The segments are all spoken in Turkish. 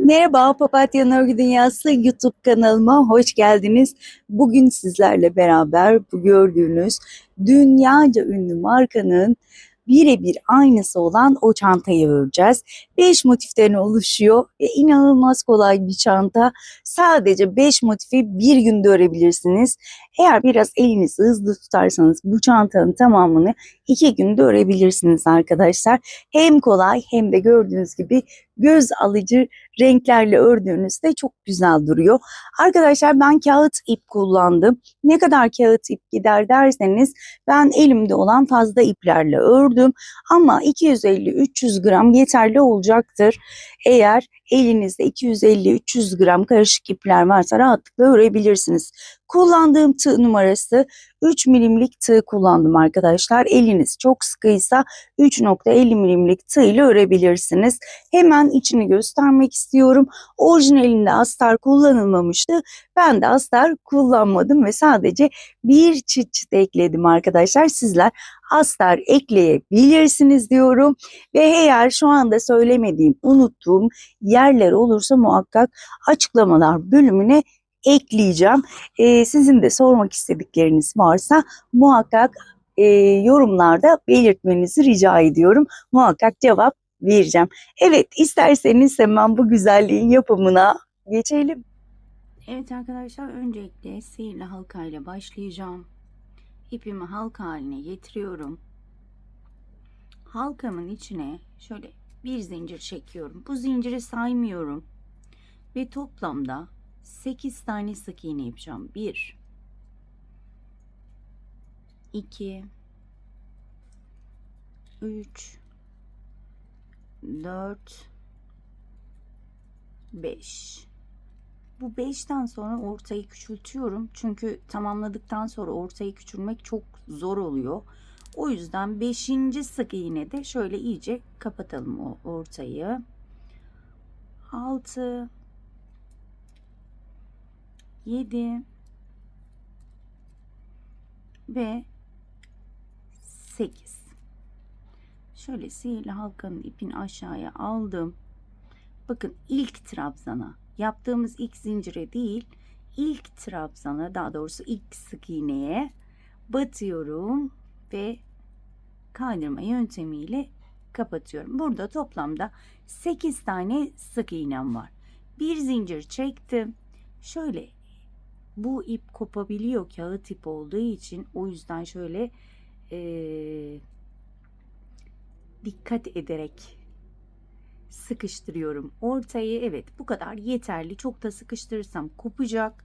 Merhaba, Papatya Örgü Dünyası YouTube kanalıma hoş geldiniz. Bugün sizlerle beraber bu gördüğünüz dünyaca ünlü markanın birebir aynısı olan o çantayı öreceğiz. 5 motiften oluşuyor ve inanılmaz kolay bir çanta. Sadece 5 motifi bir günde örebilirsiniz. Eğer biraz elinizi hızlı tutarsanız bu çantanın tamamını 2 günde örebilirsiniz arkadaşlar. Hem kolay hem de gördüğünüz gibi göz alıcı renklerle ördüğünüzde çok güzel duruyor. Arkadaşlar ben kağıt ip kullandım. Ne kadar kağıt ip gider derseniz ben elimde olan fazla iplerle ördüm. Ama 250-300 gram yeterli olacaktır. Eğer elinizde 250-300 gram karışık ipler varsa rahatlıkla örebilirsiniz. Kullandığım tığ numarası 3 milimlik tığ kullandım arkadaşlar. Eliniz çok sıkıysa 3,50 milimlik tığ ile örebilirsiniz. Hemen içini göstermek istiyorum. Orijinalinde astar kullanılmamıştı. Ben de astar kullanmadım ve sadece bir çıt çıt ekledim arkadaşlar. Sizler astar ekleyebilirsiniz diyorum. Ve eğer şu anda söylemediğim, unuttuğum yerler olursa muhakkak açıklamalar bölümüne ekleyeceğim. Sizin de sormak istedikleriniz varsa muhakkak yorumlarda belirtmenizi rica ediyorum. Muhakkak cevap vereceğim. Evet, isterseniz hemen bu güzelliğin yapımına geçelim. Evet arkadaşlar, öncelikle sihirli halka ile başlayacağım. İpimi halka haline getiriyorum. Halkamın içine şöyle bir zincir çekiyorum. Bu zinciri saymıyorum. Ve toplamda 8 tane sık iğne yapacağım. 1 2 3 4 5. Bu 5'ten sonra ortayı küçültüyorum. Çünkü tamamladıktan sonra ortayı küçülmek çok zor oluyor. O yüzden 5. sık iğnede şöyle iyice kapatalım o ortayı. 6 7 ve 8. Şöyle sihirli halkanın ipini aşağıya aldım. Bakın, ilk trabzana, yaptığımız ilk zincire değil, ilk trabzana, daha doğrusu ilk sık iğneye batıyorum ve kaydırma yöntemiyle kapatıyorum. Burada toplamda 8 tane sık iğnem var. Bir zincir çektim. Şöyle, bu ip kopabiliyor kağıt ip olduğu için, o yüzden şöyle dikkat ederek sıkıştırıyorum ortayı. Evet, bu kadar yeterli. Çok da sıkıştırırsam kopacak.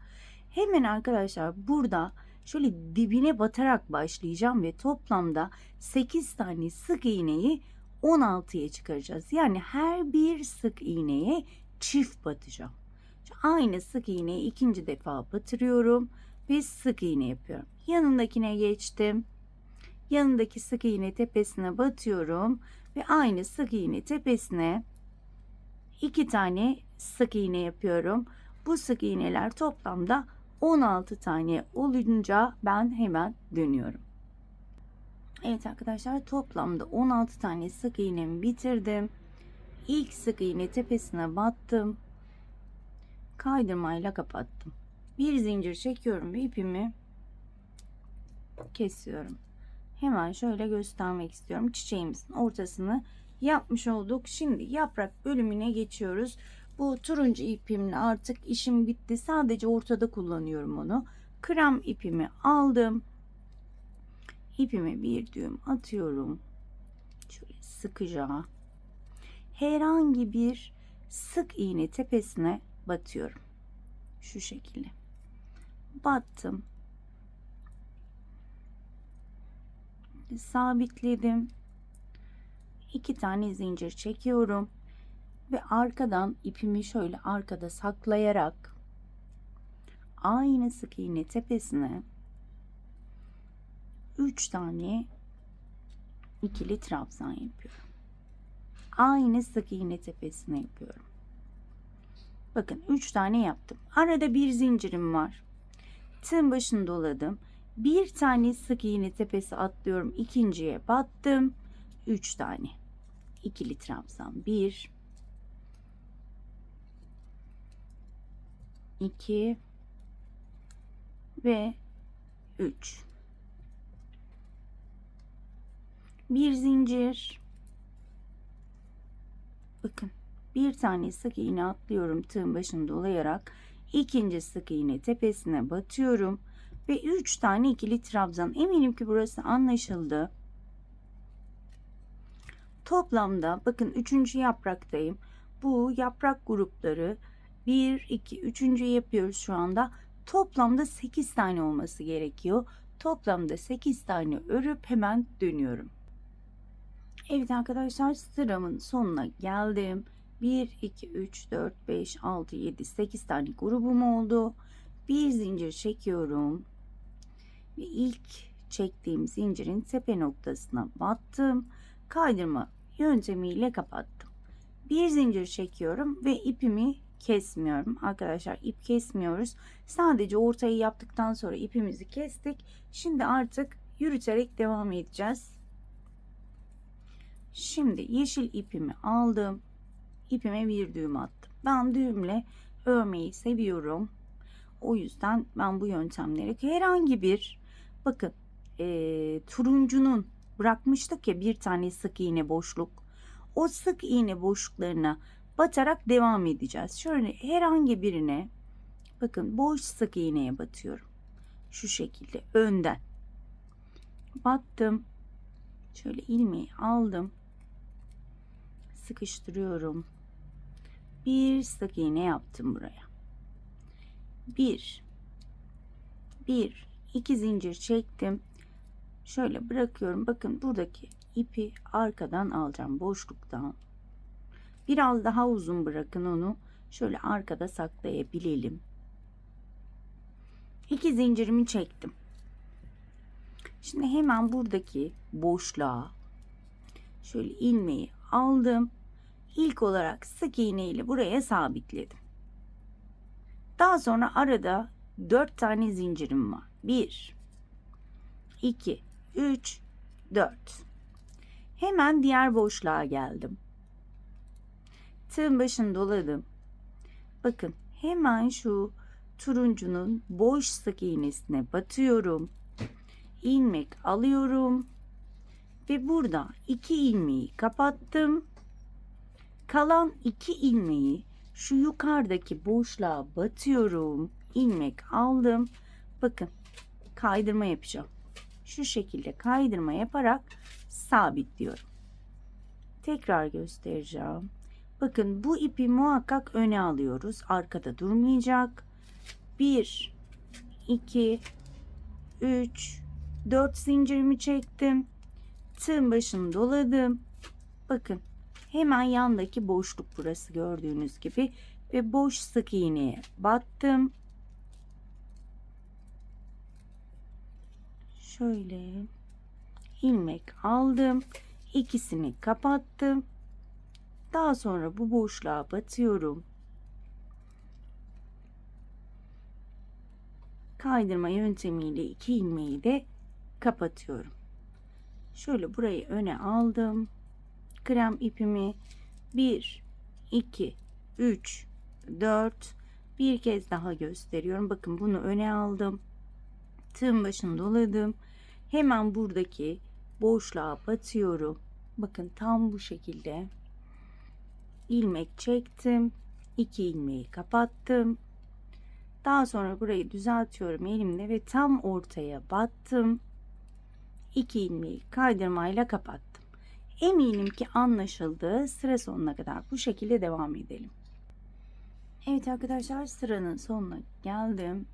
Hemen arkadaşlar burada şöyle dibine batarak başlayacağım ve toplamda 8 tane sık iğneyi 16'ya çıkaracağız. Yani her bir sık iğneye çift batacağım. Aynı sık iğneyi ikinci defa batırıyorum ve sık iğne yapıyorum. Yanındakine geçtim. Yanındaki sık iğne tepesine batıyorum ve aynı sık iğne tepesine 2 tane sık iğne yapıyorum. Bu sık iğneler toplamda 16 tane olunca ben hemen dönüyorum. Evet arkadaşlar, toplamda 16 tane sık iğnemi bitirdim. İlk sık iğne tepesine battım. Kaydırmayla kapattım. Bir zincir çekiyorum ve ipimi kesiyorum. Hemen şöyle göstermek istiyorum. Çiçeğimizin ortasını yapmış olduk. Şimdi yaprak bölümüne geçiyoruz. Bu turuncu ipimle artık işim bitti. Sadece ortada kullanıyorum onu. Krem ipimi aldım. İpime bir düğüm atıyorum. Şöyle sıkıca. Herhangi bir sık iğne tepesine batıyorum. Şu şekilde. Battım. Sabitledim. 2 tane zincir çekiyorum ve arkadan ipimi şöyle arkada saklayarak aynı sık iğne tepesine 3 tane ikili trabzan yapıyorum. Aynı sık iğne tepesine yapıyorum. Bakın, 3 tane yaptım. Arada bir zincirim var. Tığın başını doladım. Bir tane sık iğne tepesi atlıyorum. İkinciye battım. 3 tane ikili trabzan. 1 2 ve 3. Bir zincir. Bakın, bir tane sık iğne atlıyorum tığın başını dolayarak, ikinci sık iğne tepesine batıyorum ve 3 tane ikili trabzan. Eminim ki burası anlaşıldı. Toplamda bakın 3. yapraktayım. Bu yaprak grupları 1 2 3. yapıyoruz şu anda. Toplamda 8 tane olması gerekiyor. Toplamda 8 tane örüp hemen dönüyorum. Evet arkadaşlar, sıramın sonuna geldim. 1 2 3 4 5 6 7 8 tane grubum oldu. Bir zincir çekiyorum ve ilk çektiğim zincirin tepe noktasına battım. Kaydırma yöntemiyle kapattım. Bir zincir çekiyorum ve ipimi kesmiyorum. Arkadaşlar, ip kesmiyoruz. Sadece ortayı yaptıktan sonra ipimizi kestik. Şimdi artık yürüterek devam edeceğiz. Şimdi yeşil ipimi aldım. İpime bir düğüm attım. Ben düğümle örmeyi seviyorum. O yüzden ben bu yöntemleri, herhangi bir, bakın turuncunun bırakmıştık ya bir tane sık iğne boşluk. O sık iğne boşluklarına batarak devam edeceğiz. Şöyle herhangi birine bakın, boş sık iğneye batıyorum. Şu şekilde önden battım. Şöyle ilmeği aldım. Sıkıştırıyorum. Bir sık iğne yaptım buraya. Bir, iki zincir çektim. Şöyle bırakıyorum. Bakın, buradaki ipi arkadan alacağım, boşluktan. Biraz daha uzun bırakın onu. Şöyle arkada saklayabilelim. 2 zincirimi çektim. Şimdi hemen buradaki boşluğa şöyle ilmeği aldım. İlk olarak sık iğne ile buraya sabitledim. Daha sonra arada 4 tane zincirim var. 1 2 3 4. Hemen diğer boşluğa geldim. Tığın başını doladım. Bakın, hemen şu turuncunun boş sık iğnesine batıyorum. İlmek alıyorum ve burada 2 ilmeği kapattım. Kalan 2 ilmeği şu yukarıdaki boşluğa batıyorum. İlmek aldım. Bakın, kaydırma yapacağım. Şu şekilde kaydırma yaparak sabitliyorum. Tekrar göstereceğim. Bakın, bu ipi muhakkak öne alıyoruz. Arkada durmayacak. 1 2 3 4 zincirimi çektim. Tığın başını doladım. Bakın, hemen yandaki boşluk burası, gördüğünüz gibi, ve boş sık iğneye battım. Şöyle ilmek aldım. İkisini kapattım. Daha sonra bu boşluğa batıyorum. Kaydırma yöntemiyle 2 ilmeği de kapatıyorum. Şöyle burayı öne aldım. Krem ipimi 1 2 3 4 bir kez daha gösteriyorum. Bakın, bunu öne aldım. Tığın başını doladım. Hemen buradaki boşluğa batıyorum. Bakın, tam bu şekilde ilmek çektim. 2 ilmeği kapattım. Daha sonra burayı düzeltiyorum elimle ve tam ortaya battım. 2 ilmeği kaydırmayla kapattım. Eminim ki anlaşıldı. Sıra sonuna kadar bu şekilde devam edelim. Evet arkadaşlar, sıranın sonuna geldim.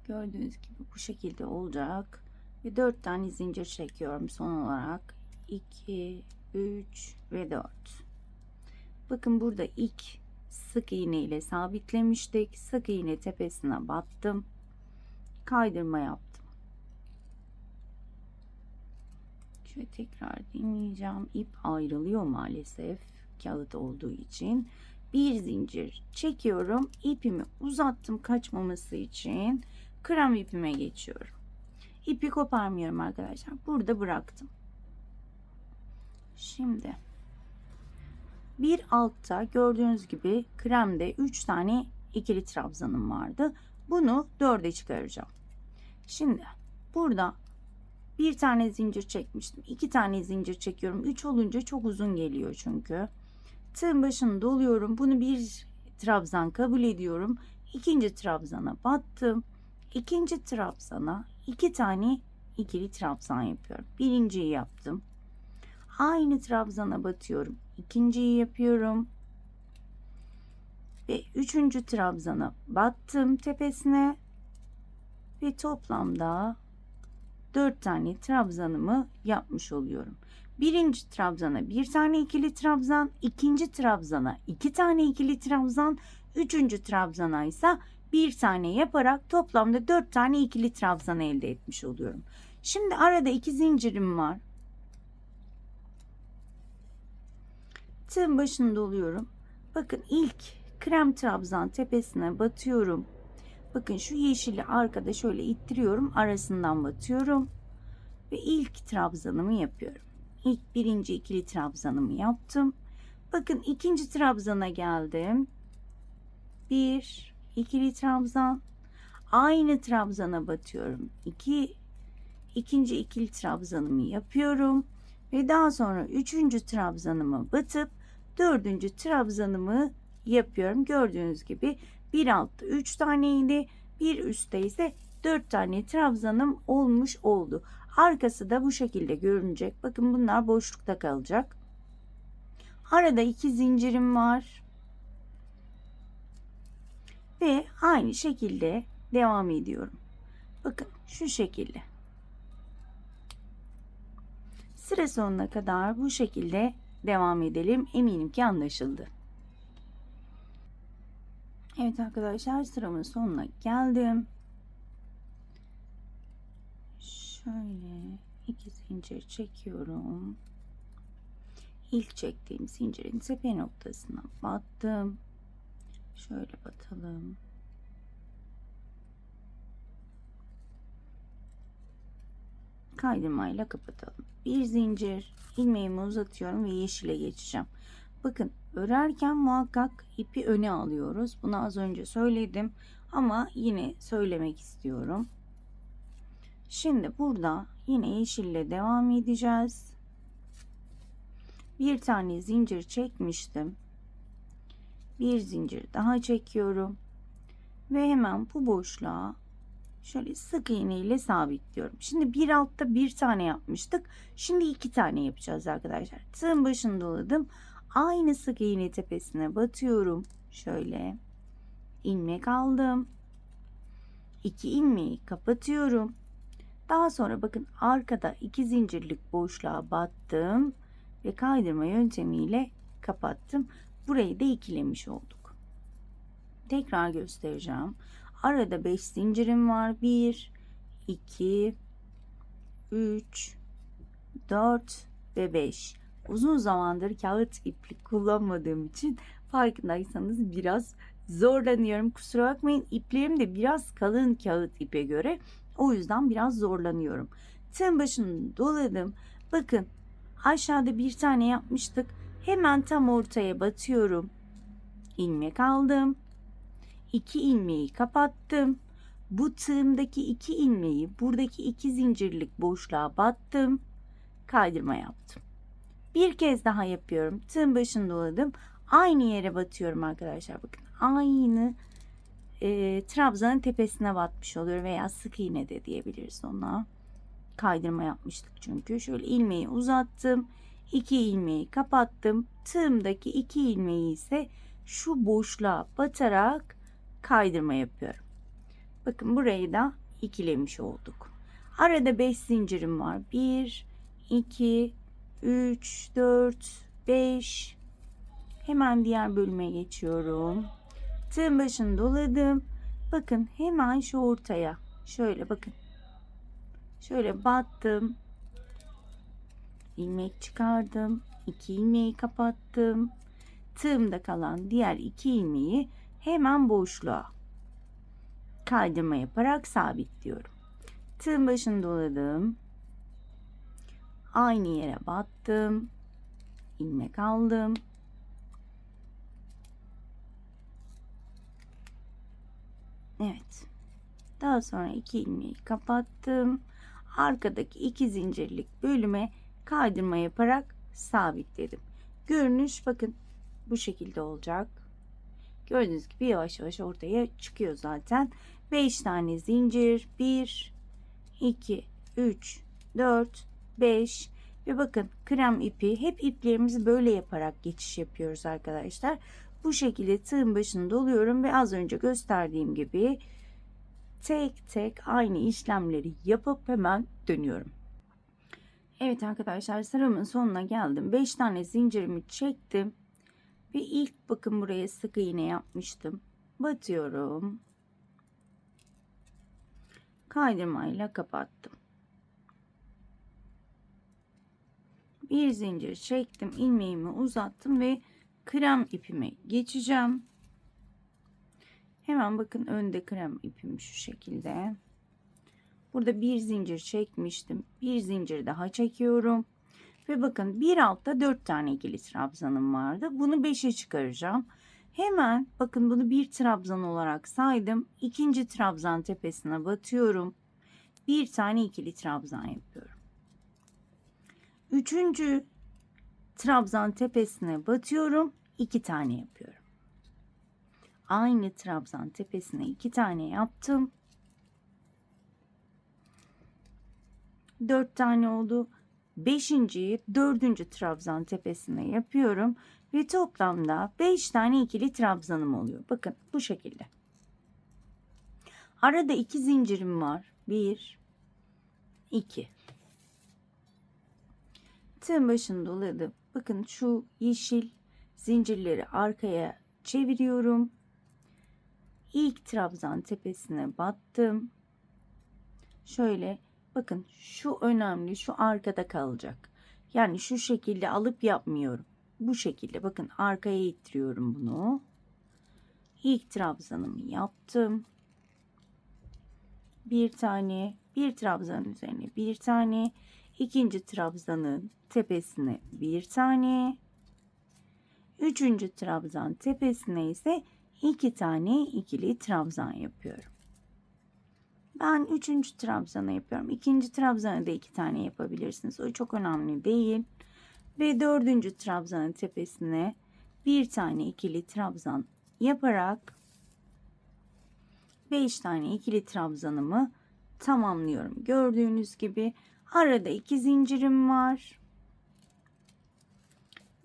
Gördüğünüz gibi bu şekilde olacak. Ve 4 tane zincir çekiyorum son olarak. 2, 3 ve 4. Bakın, burada ilk sık iğne ile sabitlemiştik. Sık iğne tepesine battım. Kaydırma yaptım. Şöyle tekrar deneyeceğim. İp ayrılıyor maalesef, kağıt olduğu için. Bir zincir çekiyorum. İpimi uzattım kaçmaması için. Krem ipime geçiyorum. İpi koparmıyorum arkadaşlar. Burada bıraktım. Şimdi bir altta gördüğünüz gibi kremde 3 tane ikili trabzanım vardı. Bunu 4'e çıkaracağım. Şimdi burada bir tane zincir çekmiştim. 2 tane zincir çekiyorum. 3 olunca çok uzun geliyor çünkü. Tığın başını doluyorum. Bunu bir trabzan kabul ediyorum. İkinci trabzana battım. İkinci trabzana 2 tane ikili trabzan yapıyorum. Birinciyi yaptım. Aynı trabzana batıyorum. İkinciyi yapıyorum. Ve üçüncü trabzana battım tepesine. Ve toplamda 4 tane trabzanımı yapmış oluyorum. Birinci trabzana bir tane ikili trabzan, ikinci trabzana 2 tane ikili trabzan, üçüncü trabzana ise bir tane yaparak toplamda 4 tane ikili trabzan elde etmiş oluyorum. Şimdi arada 2 zincirim var. Tığın başını doluyorum. Bakın ilk krem trabzan tepesine batıyorum. Bakın şu yeşili arkada şöyle ittiriyorum. Arasından batıyorum. Ve ilk trabzanımı yapıyorum. İlk birinci ikili trabzanımı yaptım. Bakın ikinci trabzana geldim. Bir ikili trabzan. Aynı trabzana batıyorum. İkinci ikili trabzanımı yapıyorum. Ve daha sonra üçüncü trabzanıma batıp dördüncü trabzanımı yapıyorum. Gördüğünüz gibi bir altta 3 taneydi. Bir üstte ise 4 tane trabzanım olmuş oldu. Arkası da bu şekilde görünecek. Bakın bunlar boşlukta kalacak. Arada 2 zincirim var. Ve aynı şekilde devam ediyorum. Bakın şu şekilde. Sıra sonuna kadar bu şekilde devam edelim. Eminim ki anlaşıldı. Evet arkadaşlar, sıramın sonuna geldim. Şöyle 2 zincir çekiyorum. İlk çektiğim zincirin tepe noktasına battım. Şöyle batalım. Kaydırmayla kapatalım. Bir zincir, ilmeğimi uzatıyorum ve yeşile geçeceğim. Bakın örerken muhakkak ipi öne alıyoruz. Bunu az önce söyledim ama yine söylemek istiyorum. Şimdi burada yine yeşille devam edeceğiz. Bir tane zincir çekmiştim. Bir zincir daha çekiyorum. Ve hemen bu boşluğa şöyle sık iğne ile sabitliyorum. Şimdi bir altta bir tane yapmıştık. Şimdi 2 tane yapacağız arkadaşlar. Tığın başını doladım. Aynı sık iğne tepesine batıyorum. Şöyle ilmek aldım. 2 ilmeği kapatıyorum. Daha sonra bakın arkada 2 zincirlik boşluğa battım ve kaydırma yöntemiyle kapattım. Burayı da ikilemiş olduk. Tekrar göstereceğim. Arada 5 zincirim var. 1, 2, 3, 4 ve 5. Uzun zamandır kağıt iplik kullanmadığım için farkındaysanız biraz zorlanıyorum. Kusura bakmayın, iplerim de biraz kalın kağıt ipe göre. O yüzden biraz zorlanıyorum. Tığın başını doladım. Bakın aşağıda bir tane yapmıştık. Hemen tam ortaya batıyorum. İlmek aldım. 2 ilmeği kapattım. Bu tığımdaki 2 ilmeği buradaki 2 zincirlik boşluğa battım. Kaydırma yaptım. Bir kez daha yapıyorum. Tığın başını doladım. Aynı yere batıyorum arkadaşlar. Bakın aynı trabzanın tepesine batmış oluyor veya sık iğne de diyebiliriz ona. Kaydırma yapmıştık çünkü. Şöyle ilmeği uzattım. 2 ilmeği kapattım. Tığımdaki 2 ilmeği ise şu boşluğa batarak kaydırma yapıyorum. Bakın burayı da ikilemiş olduk. Arada 5 zincirim var. 1, 2, 3, 4, 5. Hemen diğer bölüme geçiyorum. Tığın başını doladım. Bakın hemen şu ortaya. Şöyle bakın. Şöyle battım. İlmek çıkardım. 2 ilmeği kapattım. Tığımda kalan diğer 2 ilmeği hemen boşluğa kaydırma yaparak sabitliyorum. Tığın başını doladım. Aynı yere battım. İlmek aldım. Evet. Daha sonra 2 ilmeği kapattım. Arkadaki 2 zincirlik bölüme kaydırma yaparak sabitledim. Görünüş bakın bu şekilde olacak. Gördüğünüz gibi yavaş yavaş ortaya çıkıyor zaten. 5 tane zincir. 1, 2, 3, 4, 5 ve bakın krem ipi, hep iplerimizi böyle yaparak geçiş yapıyoruz arkadaşlar. Bu şekilde tığın başını doluyorum ve az önce gösterdiğim gibi tek tek aynı işlemleri yapıp hemen dönüyorum. Evet arkadaşlar, sıramın sonuna geldim. 5 tane zincirimi çektim ve ilk bakın buraya sık iğne yapmıştım. Batıyorum. Kaydırmayla kapattım. Bir zincir çektim, ilmeğimi uzattım ve krem ipime geçeceğim. Hemen bakın önde krem ipim şu şekilde. Burada bir zincir çekmiştim. Bir zincir daha çekiyorum. Ve bakın bir altta 4 tane ikili trabzanım vardı. Bunu 5'e çıkaracağım. Hemen bakın bunu bir trabzan olarak saydım. İkinci trabzan tepesine batıyorum. Bir tane ikili trabzan yapıyorum. Üçüncü trabzan tepesine batıyorum. 2 tane yapıyorum. Aynı trabzan tepesine 2 tane yaptım. 4 tane oldu. 5.'yi 4. trabzan tepesine yapıyorum ve toplamda 5 tane ikili trabzanım oluyor. Bakın bu şekilde. Arada 2 zincirim var. 1, 2. Tığın başını doladım. Bakın şu yeşil zincirleri arkaya çeviriyorum. İlk trabzan tepesine battım. Şöyle bakın, şu önemli, şu arkada kalacak. Yani şu şekilde alıp yapmıyorum. Bu şekilde bakın arkaya ittiriyorum bunu. İlk trabzanımı yaptım. Bir tane, bir trabzanın üzerine bir tane, ikinci trabzanın tepesine bir tane, üçüncü trabzan tepesine ise 2 tane ikili trabzan yapıyorum. Ben 3. trabzanı yapıyorum. 2. trabzanı da 2 tane yapabilirsiniz. O çok önemli değil. Ve 4. trabzanın tepesine bir tane ikili trabzan yaparak 5 tane ikili trabzanımı tamamlıyorum. Gördüğünüz gibi arada 2 zincirim var.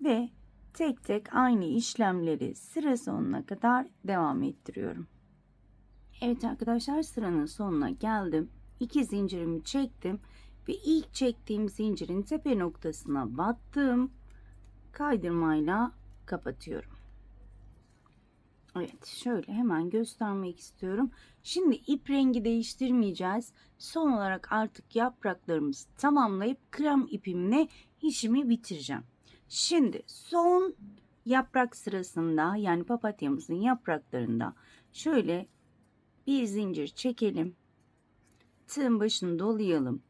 Ve tek tek aynı işlemleri sıra sonuna kadar devam ettiriyorum. Evet arkadaşlar, sıranın sonuna geldim. 2 zincirimi çektim ve ilk çektiğim zincirin tepe noktasına battım. Kaydırmayla kapatıyorum. Evet, şöyle hemen göstermek istiyorum. Şimdi ip rengi değiştirmeyeceğiz. Son olarak artık yapraklarımızı tamamlayıp krem ipimle işimi bitireceğim. Şimdi son yaprak sırasında, yani papatyamızın yapraklarında şöyle bir zincir çekelim. Tığın başını dolayalım.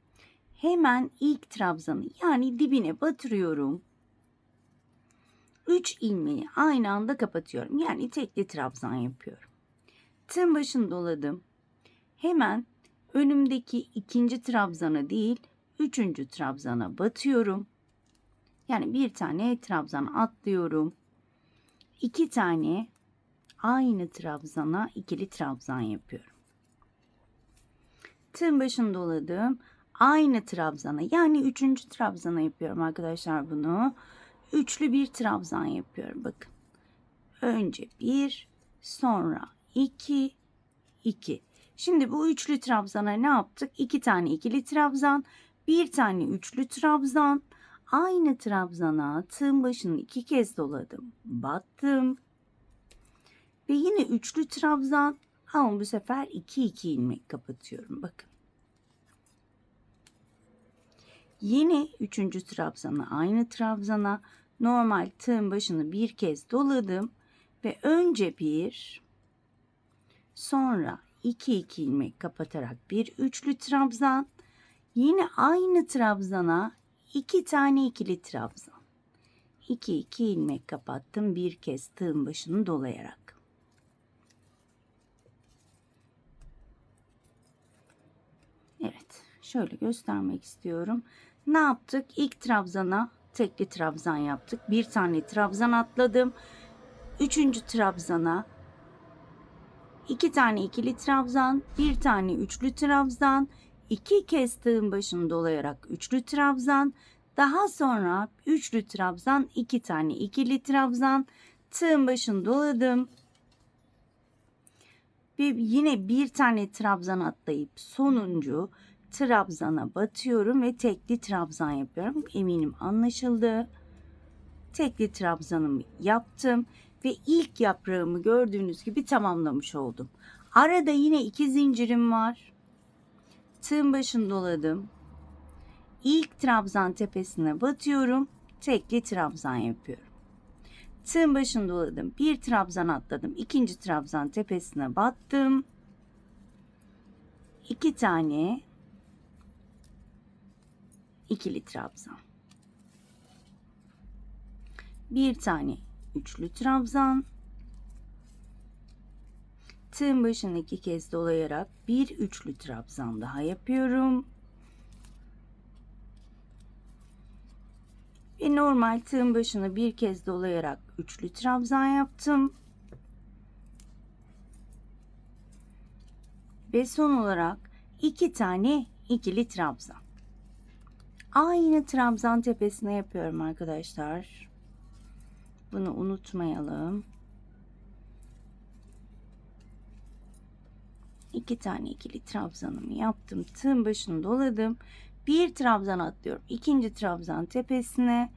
Hemen ilk trabzanı, yani dibine batırıyorum. 3 ilmeği aynı anda kapatıyorum. Yani tekli trabzan yapıyorum. Tığın başını doladım. Hemen önümdeki ikinci trabzana değil, 3. trabzana batıyorum. Yani bir tane trabzan atlıyorum. 2 tane aynı trabzana ikili trabzan yapıyorum. Tığın başını doladım. Aynı trabzana, yani 3. trabzana yapıyorum arkadaşlar bunu. Üçlü bir trabzan yapıyorum. Bakın. Önce 1, sonra 2, 2. Şimdi bu üçlü trabzana ne yaptık? 2 tane ikili trabzan, bir tane üçlü trabzan. Aynı trabzana tığın başını 2 kez doladım. Battım. Ve yine üçlü trabzan, ama bu sefer 2 ilmek kapatıyorum. Bakın. Yine 3. trabzana, aynı trabzana normal tığın başını bir kez doladım ve önce 1, sonra 2 ilmek kapatarak bir üçlü trabzan, yine aynı trabzana 2 tane ikili trabzan. 2 ilmek kapattım bir kez tığın başını dolayarak. Şöyle göstermek istiyorum. Ne yaptık? İlk trabzana tekli trabzan yaptık. Bir tane trabzan atladım. Üçüncü trabzana 2 tane ikili trabzan, bir tane üçlü trabzan, 2 kez tığın başını dolayarak üçlü trabzan, daha sonra üçlü trabzan, 2 tane ikili trabzan, tığın başını doladım. Ve yine bir tane trabzan atlayıp sonuncu trabzana batıyorum ve tekli trabzan yapıyorum. Eminim anlaşıldı. Tekli trabzanımı yaptım ve ilk yaprağımı gördüğünüz gibi tamamlamış oldum. Arada yine 2 zincirim var. Tığın başını doladım. İlk trabzan tepesine batıyorum. Tekli trabzan yapıyorum. Tığın başını doladım. Bir trabzan atladım. İkinci trabzan tepesine battım. 2 tane ikili trabzan. Bir tane üçlü trabzan. Tığın başını 2 kez dolayarak bir üçlü trabzan daha yapıyorum. Ve normal tığın başını bir kez dolayarak üçlü trabzan yaptım. Ve son olarak 2 tane ikili trabzan. Aynı trabzan tepesine yapıyorum arkadaşlar. Bunu unutmayalım. 2 tane ikili trabzanımı yaptım. Tığın başını doladım. Bir trabzan atlıyorum. İkinci trabzan tepesine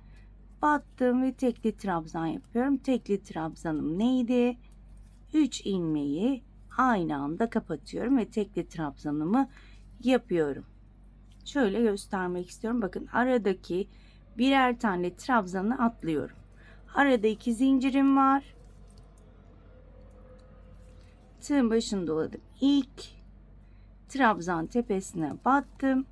battım ve tekli trabzan yapıyorum. Tekli trabzanım neydi? 3 ilmeği aynı anda kapatıyorum ve tekli trabzanımı yapıyorum. Şöyle göstermek istiyorum. Bakın aradaki birer tane trabzanı atlıyorum. Arada 2 zincirim var. Tığın başını doladım. İlk trabzan tepesine battım.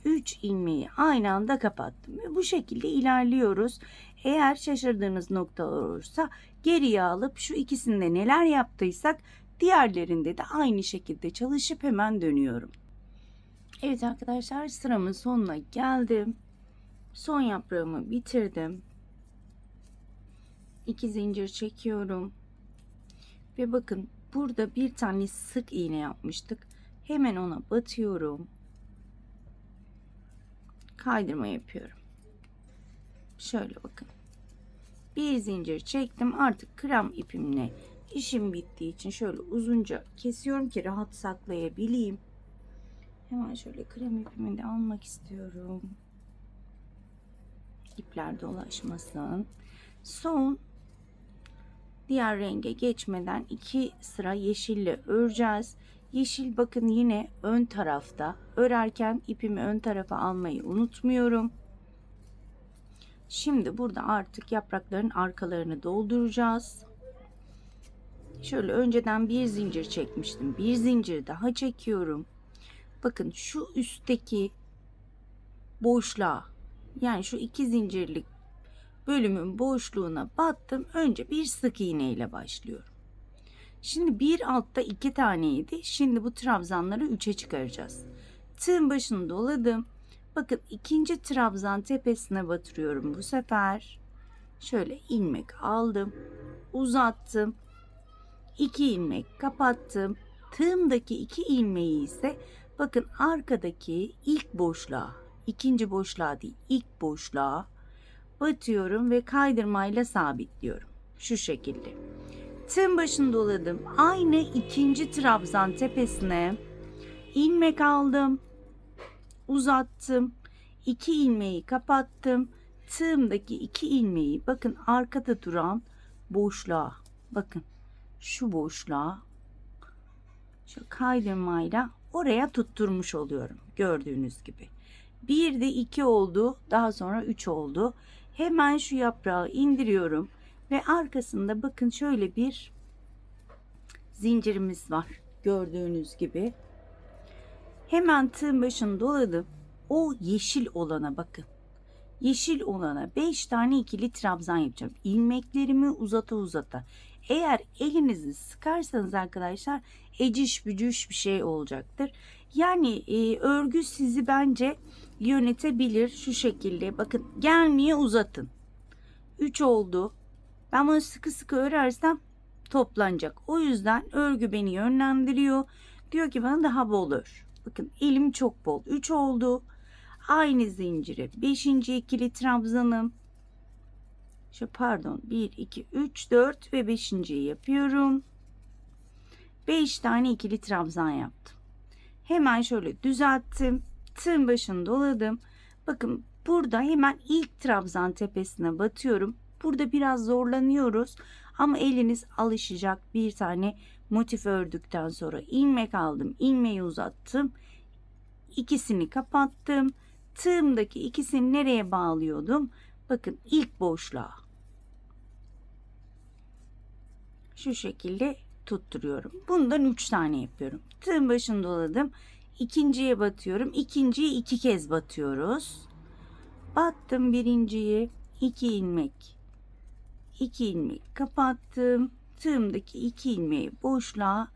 3 ilmeği aynı anda kapattım ve bu şekilde ilerliyoruz. Eğer şaşırdığınız noktalar olursa geriye alıp şu ikisinde neler yaptıysak diğerlerinde de aynı şekilde çalışıp hemen dönüyorum. Evet arkadaşlar, sıramın sonuna geldim. Son yaprağımı bitirdim. 2 zincir çekiyorum. Ve bakın burada bir tane sık iğne yapmıştık. Hemen ona batıyorum. Kaydırma yapıyorum. Şöyle bakın. Bir zincir çektim. Artık krem ipimle işim bittiği için şöyle uzunca kesiyorum ki rahat saklayabileyim. Hemen şöyle krem ipimi de almak istiyorum. İpler dolaşmasın. Son diğer renge geçmeden 2 sıra yeşille öreceğiz. Yeşil bakın yine ön tarafta. Örerken ipimi ön tarafa almayı unutmuyorum. Şimdi burada artık yaprakların arkalarını dolduracağız. Şöyle önceden bir zincir çekmiştim. Bir zincir daha çekiyorum. Bakın şu üstteki boşluğa, yani şu 2 zincirlik bölümün boşluğuna battım. Önce bir sık iğne ile başlıyorum. Şimdi bir altta 2 taneydi. Şimdi bu trabzanları 3'e çıkaracağız. Tığın başını doladım. Bakın ikinci trabzan tepesine batırıyorum bu sefer. Şöyle ilmek aldım. Uzattım. 2 ilmek kapattım. Tığımdaki 2 ilmeği ise bakın arkadaki ilk boşluğa, ikinci boşluğa değil, ilk boşluğa batıyorum ve kaydırmayla sabitliyorum. Şu şekilde. Tığın başını doladım. Aynı ikinci trabzan tepesine ilmek aldım. Uzattım. 2 ilmeği kapattım. Tığımdaki 2 ilmeği bakın arkada duran boşluğa, bakın şu boşluğa şu kaydırmayla oraya tutturmuş oluyorum. Gördüğünüz gibi. Bir de 2 oldu. Daha sonra 3 oldu. Hemen şu yaprağı indiriyorum. Ve arkasında bakın şöyle bir zincirimiz var. Gördüğünüz gibi. Hemen tığın başını doladım. O yeşil olana bakın. Yeşil olana 5 tane ikili trabzan yapacağım. İlmeklerimi uzata uzata. Eğer elinizi sıkarsanız arkadaşlar eciş bücüş bir şey olacaktır. Yani örgü sizi bence yönetebilir şu şekilde. Bakın gelmeye uzatın. 3 oldu. Ben bunu sıkı sıkı örersem toplanacak. O yüzden örgü beni yönlendiriyor. Diyor ki bana daha bol ör. Bakın elim çok bol. 3 oldu. Aynı zincire 5. ikili trabzanım. Pardon 1, 2, 3, 4 ve 5.'yi yapıyorum. 5 tane ikili trabzan yaptım. Hemen şöyle düzelttim. Tığın başını doladım. Bakın burada hemen ilk trabzan tepesine batıyorum. Burada biraz zorlanıyoruz ama eliniz alışacak. Bir tane motif ördükten sonra ilmek aldım. İlmeği uzattım. İkisini kapattım. Tığımdaki ikisini nereye bağlıyordum? Bakın ilk boşluğa. Şu şekilde tutturuyorum. Bundan 3 tane yapıyorum. Tığın başını doladım. İkinciye batıyorum. İkinciyi 2 kez batıyoruz. Battım birinciyi. 2 ilmek. 2 ilmek kapattım. Tığımdaki 2 ilmeği boşluğa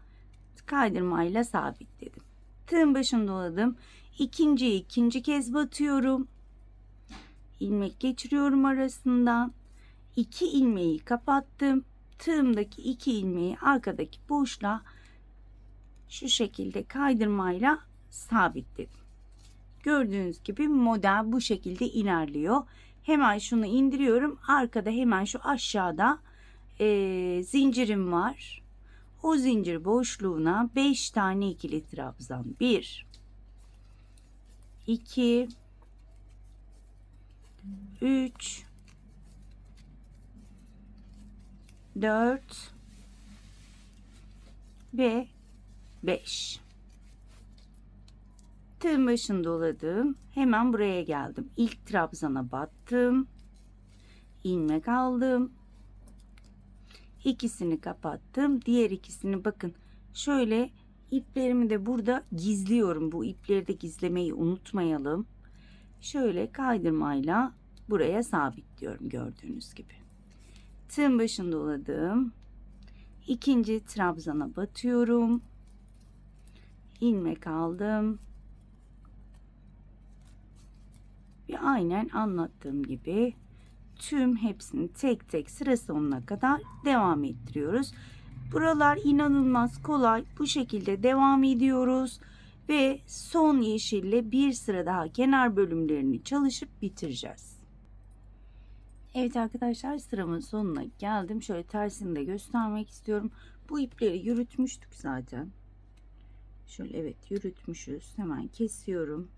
kaydırmayla sabitledim. Tığın başını doladım. İkinciyi ikinci kez batıyorum. İlmek geçiriyorum arasından. 2 ilmeği kapattım. Tığımdaki 2 ilmeği arkadaki boşluğa şu şekilde kaydırmayla sabitledim. Gördüğünüz gibi model bu şekilde ilerliyor. Hemen şunu indiriyorum. Arkada hemen şu aşağıda zincirim var. O zincir boşluğuna 5 tane ikili trabzan. 1 2 3 4 ve 5. Tığın başını doladım. Hemen buraya geldim. İlk trabzana battım. İlmek aldım. İkisini kapattım. Diğer ikisini bakın. Şöyle iplerimi de burada gizliyorum. Bu ipleri de gizlemeyi unutmayalım. Şöyle kaydırmayla buraya sabitliyorum gördüğünüz gibi. Tığın başını doladım. İkinci trabzana batıyorum. İlmek aldım. Ve aynen anlattığım gibi tüm hepsini tek tek sıra sonuna kadar devam ettiriyoruz. Buralar inanılmaz kolay. Bu şekilde devam ediyoruz ve son yeşille bir sıra daha kenar bölümlerini çalışıp bitireceğiz. Evet arkadaşlar, sıramın sonuna geldim. Şöyle tersini de göstermek istiyorum. Bu ipleri yürütmüştük zaten. Şöyle evet yürütmüşüz. Hemen kesiyorum.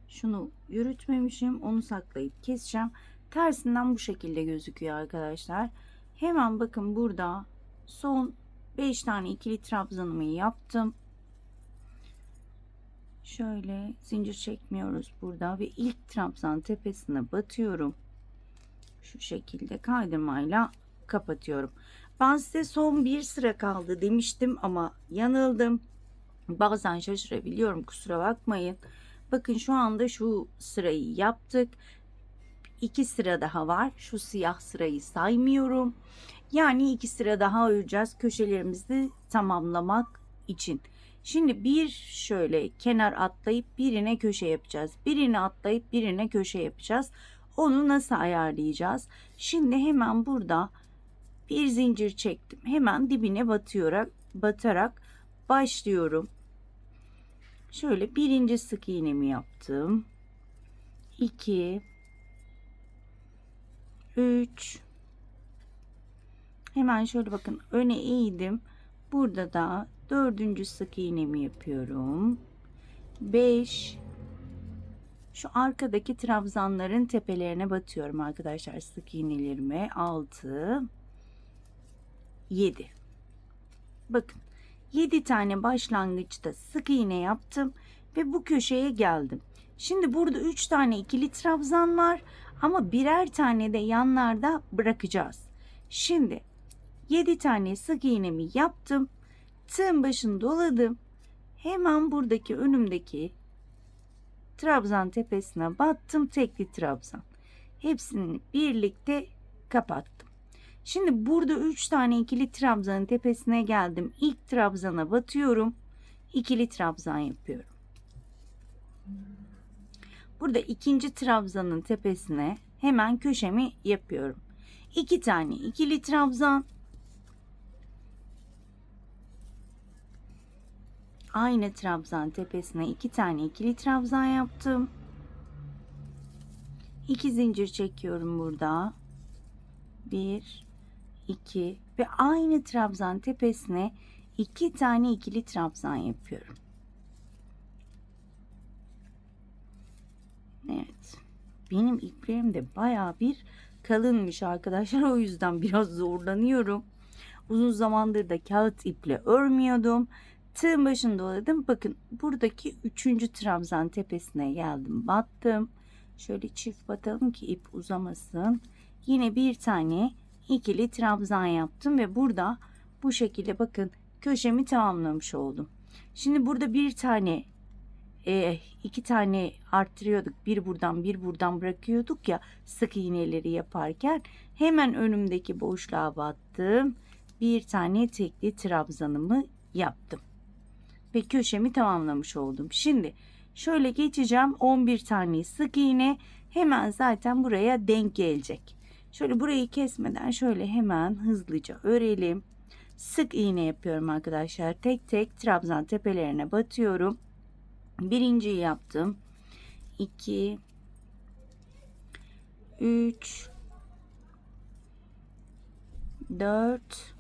Şunu yürütmemişim. Onu saklayıp keseceğim. Tersinden bu şekilde gözüküyor arkadaşlar. Hemen bakın burada son 5 tane ikili trabzanımı yaptım. Şöyle zincir çekmiyoruz burada ve ilk trabzan tepesine batıyorum. Şu şekilde kaydırmayla kapatıyorum. Ben size son bir sıra kaldı demiştim ama yanıldım. Bazen şaşırabiliyorum, kusura bakmayın. Bakın şu anda şu sırayı yaptık. 2 sıra daha var. Şu siyah sırayı saymıyorum. Yani 2 sıra daha öreceğiz köşelerimizi tamamlamak için. Şimdi bir şöyle kenar atlayıp birine köşe yapacağız. Birini atlayıp birine köşe yapacağız. Onu nasıl ayarlayacağız? Şimdi hemen burada bir zincir çektim. Hemen dibine batarak başlıyorum. Şöyle birinci sık iğnemi yaptım. 2 3 hemen şöyle bakın öne eğdim. Burada da dördüncü sık iğnemi yapıyorum. 5 şu arkadaki trabzanların tepelerine batıyorum arkadaşlar sık iğnelerime. 6 7 bakın 7 tane başlangıçta sık iğne yaptım ve bu köşeye geldim. Şimdi burada 3 tane ikili trabzan var ama birer tane de yanlarda bırakacağız. Şimdi 7 tane sık iğnemi yaptım. Tığın başını doladım. Hemen buradaki önümdeki trabzan tepesine battım. Tekli trabzan. Hepsini birlikte kapattım. Şimdi burada 3 tane ikili trabzanın tepesine geldim. İlk trabzana batıyorum. İkili trabzan yapıyorum. Burada ikinci trabzanın tepesine hemen köşemi yapıyorum. 2 tane ikili trabzan. Aynı trabzan tepesine 2 tane ikili trabzan yaptım. 2 zincir çekiyorum burada. 1, 2 ve aynı trabzan tepesine 2 tane ikili trabzan yapıyorum. Evet. Benim iplerim de bayağı bir kalınmış arkadaşlar. O yüzden biraz zorlanıyorum. Uzun zamandır da kağıt iple örmüyordum. Tığın başını doladım. Bakın buradaki 3. trabzan tepesine geldim. Battım. Şöyle çift batalım ki ip uzamasın. Yine bir tane ikili trabzan yaptım ve burada bu şekilde bakın köşemi tamamlamış oldum. Şimdi burada bir tane 2 tane arttırıyorduk. Bir buradan bırakıyorduk ya sık iğneleri yaparken, hemen önümdeki boşluğa battım. Bir tane tekli trabzanımı yaptım. Ve köşemi tamamlamış oldum. Şimdi şöyle geçeceğim. 11 tane sık iğne hemen zaten buraya denk gelecek. Şöyle burayı kesmeden şöyle hemen hızlıca örelim. Sık iğne yapıyorum arkadaşlar. Tek tek trabzan tepelerine batıyorum. Birinciyi yaptım. 2 3 4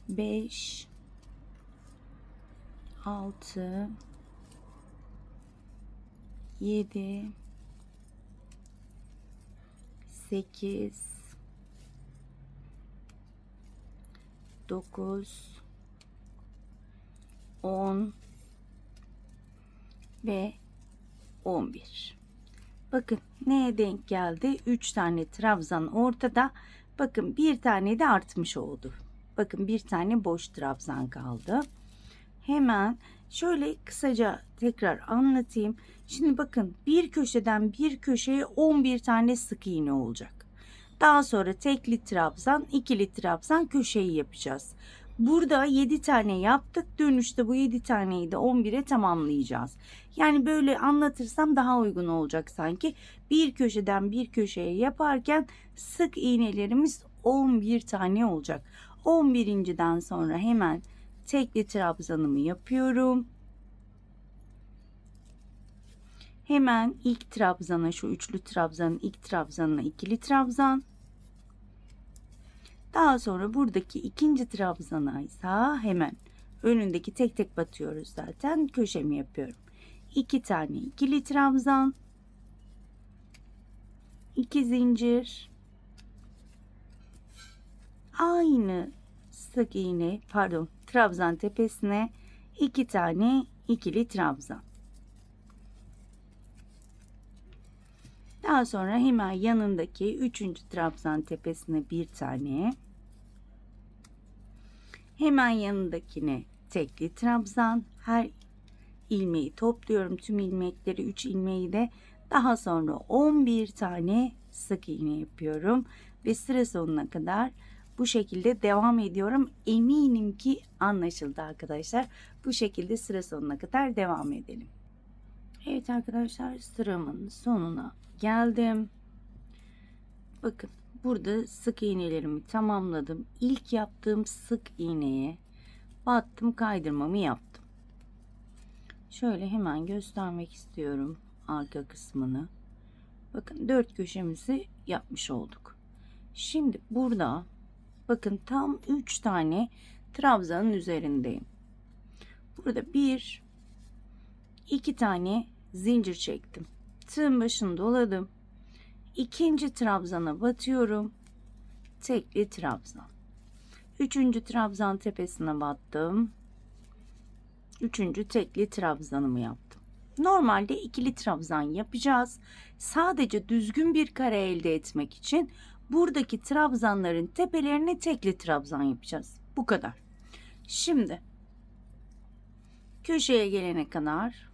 5 6 7 8 9 10 ve 11. Bakın neye denk geldi? 3 tane trabzan ortada. Bakın bir tane de artmış oldu. Bakın bir tane boş trabzan kaldı. Hemen şöyle kısaca tekrar anlatayım. Şimdi bakın bir köşeden bir köşeye 11 tane sık iğne olacak. Daha sonra tekli trabzan, ikili trabzan köşeyi yapacağız. Burada 7 tane yaptık. Dönüşte bu 7 taneyi de 11'e tamamlayacağız. Yani böyle anlatırsam daha uygun olacak sanki. Bir köşeden bir köşeye yaparken sık iğnelerimiz 11 tane olacak. 11.den sonra hemen tekli trabzanımı yapıyorum. Hemen ilk trabzana, şu üçlü trabzanın ilk trabzanına ikili trabzan. Daha sonra buradaki ikinci trabzana ise hemen önündeki tek tek batıyoruz zaten. Köşemi yapıyorum. 2 tane ikili trabzan. 2 zincir. Aynı sık iğne, trabzan tepesine 2 tane ikili trabzan. Daha sonra hemen yanındaki 3. trabzan tepesine bir tane. Hemen yanındakine tekli trabzan. Her ilmeği topluyorum. Tüm ilmekleri, 3 ilmeği de, daha sonra 11 tane sık iğne yapıyorum ve sıra sonuna kadar bu şekilde devam ediyorum. Eminim ki anlaşıldı arkadaşlar. Bu şekilde sıra sonuna kadar devam edelim. Evet arkadaşlar, sıramın sonuna geldim. Bakın burada sık iğnelerimi tamamladım. İlk yaptığım sık iğneye battım, kaydırmamı yaptım. Şöyle hemen göstermek istiyorum arka kısmını. Bakın 4 köşemizi yapmış olduk. Şimdi burada bakın tam 3 tane trabzanın üzerindeyim. Burada 1 2 tane zincir çektim. Tığın başını doladım. İkinci trabzana batıyorum. Tekli trabzan. Üçüncü trabzan tepesine battım. Üçüncü tekli trabzanımı yaptım. Normalde ikili trabzan yapacağız. Sadece düzgün bir kare elde etmek için buradaki trabzanların tepelerine tekli trabzan yapacağız. Bu kadar. Şimdi köşeye gelene kadar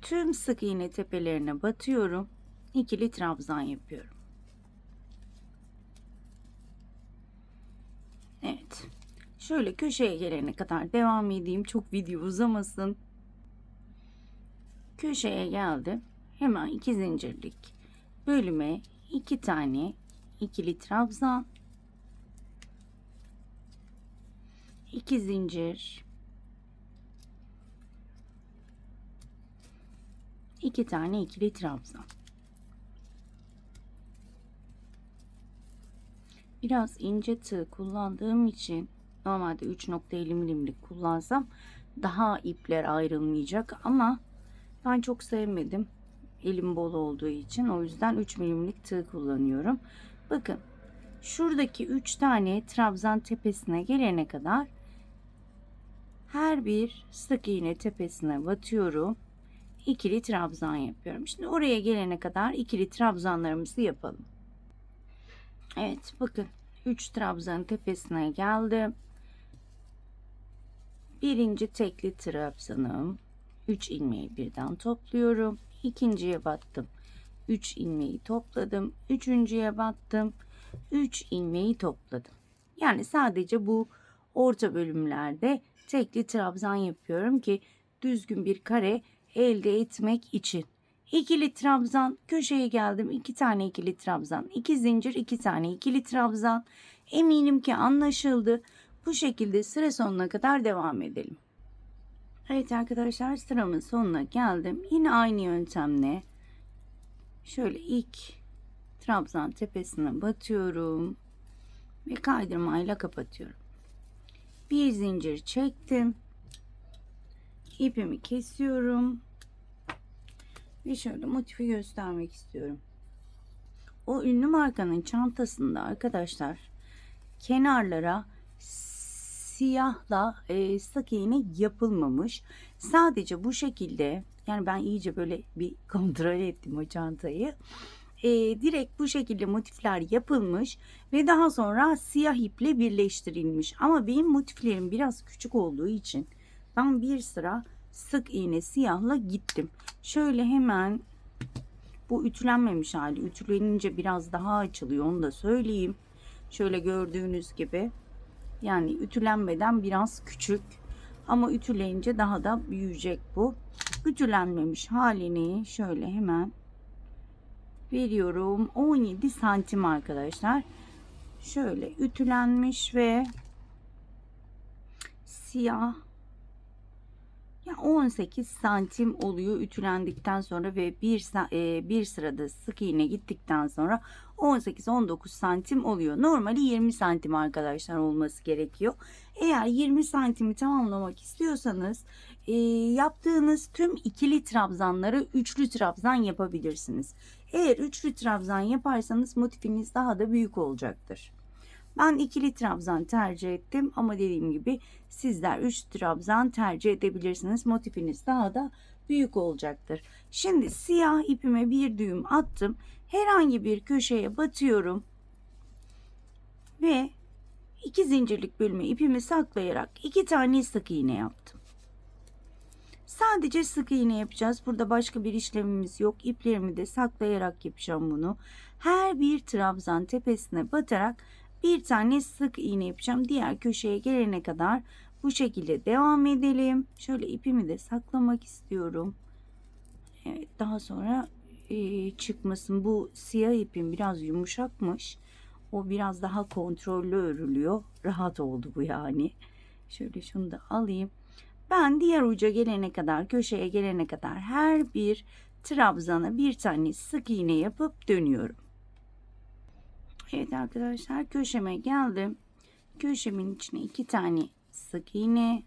tüm sık iğne tepelerine batıyorum. İkili trabzan yapıyorum. Evet. Şöyle köşeye gelene kadar devam edeyim. Çok video uzamasın. Köşeye geldim. Hemen 2 zincirlik bölüme 2 tane ikili trabzan, 2 zincir, 2 tane ikili trabzan. Biraz ince tığ kullandığım için normalde 3.50 milimlik kullansam daha ipler ayrılmayacak ama ben çok sevmedim. Elim bol olduğu için, o yüzden 3 milimlik tığ kullanıyorum. Bakın şuradaki 3 tane trabzan tepesine gelene kadar her bir sık iğne tepesine batıyorum. İkili trabzan yapıyorum. Şimdi oraya gelene kadar ikili trabzanlarımızı yapalım. Evet, bakın 3 trabzanın tepesine geldim. Birinci tekli trabzanım, 3 ilmeği birden topluyorum. İkinciye battım, 3 ilmeği topladım. Üçüncüye battım, 3 ilmeği topladım. Yani sadece bu orta bölümlerde tekli trabzan yapıyorum ki düzgün bir kare elde etmek için. İkili trabzan, köşeye geldim, 2 tane ikili trabzan, 2 zincir, 2 tane ikili trabzan. Eminim ki anlaşıldı. Bu şekilde sıra sonuna kadar devam edelim. Evet arkadaşlar, sıramın sonuna geldim. Yine aynı yöntemle şöyle ilk trabzan tepesine batıyorum ve kaydırmayla kapatıyorum. Bir zincir çektim. İpimi kesiyorum ve şöyle motifi göstermek istiyorum. O ünlü markanın çantasında arkadaşlar kenarlara siyahla sık iğne yapılmamış. Sadece bu şekilde, yani ben iyice böyle bir kontrol ettim o çantayı. Direkt bu şekilde motifler yapılmış ve daha sonra siyah iple birleştirilmiş. Ama benim motiflerim biraz küçük olduğu için ben bir sıra sık iğne siyahla gittim. Şöyle hemen, bu ütülenmemiş hali, ütülenince biraz daha açılıyor, onu da söyleyeyim. Şöyle gördüğünüz gibi, yani ütülenmeden biraz küçük ama ütüleyince daha da büyüyecek bu. Ütülenmemiş halini şöyle hemen veriyorum. 17 santim arkadaşlar. Şöyle ütülenmiş ve siyah, ya 18 santim oluyor ütülendikten sonra ve bir sırada sık iğne gittikten sonra 18-19 santim oluyor. Normali 20 santim arkadaşlar olması gerekiyor. Eğer 20 santimi tamamlamak istiyorsanız yaptığınız tüm ikili trabzanları üçlü trabzan yapabilirsiniz. Eğer üçlü trabzan yaparsanız motifiniz daha da büyük olacaktır. Ben ikili trabzan tercih ettim ama dediğim gibi sizler 3 trabzan tercih edebilirsiniz. Motifiniz daha da büyük olacaktır. Şimdi siyah ipime bir düğüm attım. Herhangi bir köşeye batıyorum ve 2 zincirlik bölüme ipimi saklayarak 2 tane sık iğne yaptım. Sadece sık iğne yapacağız. Burada başka bir işlemimiz yok. İplerimi de saklayarak yapacağım bunu. Her bir trabzan tepesine batarak bir tane sık iğne yapacağım. Diğer köşeye gelene kadar bu şekilde devam edelim. Şöyle ipimi de saklamak istiyorum. Evet, daha sonra çıkmasın. Bu siyah ipim biraz yumuşakmış. O biraz daha kontrollü örülüyor. Rahat oldu bu yani. Şöyle şunu da alayım. Ben diğer uca gelene kadar, köşeye gelene kadar her bir trabzana bir tane sık iğne yapıp dönüyorum. Evet arkadaşlar, köşeme geldim. Köşemin içine 2 tane sık iğne.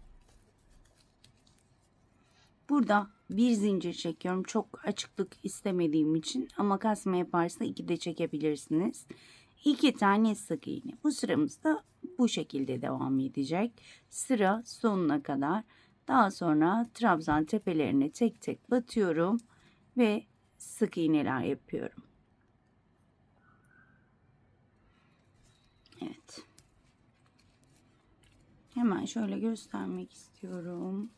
Burada bir zincir çekiyorum. Çok açıklık istemediğim için, ama kasma yaparsa 2 de çekebilirsiniz. 2 tane sık iğne. Bu sıramız da bu şekilde devam edecek. Sıra sonuna kadar. Daha sonra trabzan tepelerine tek tek batıyorum ve sık iğneler yapıyorum. Evet. Hemen şöyle göstermek istiyorum.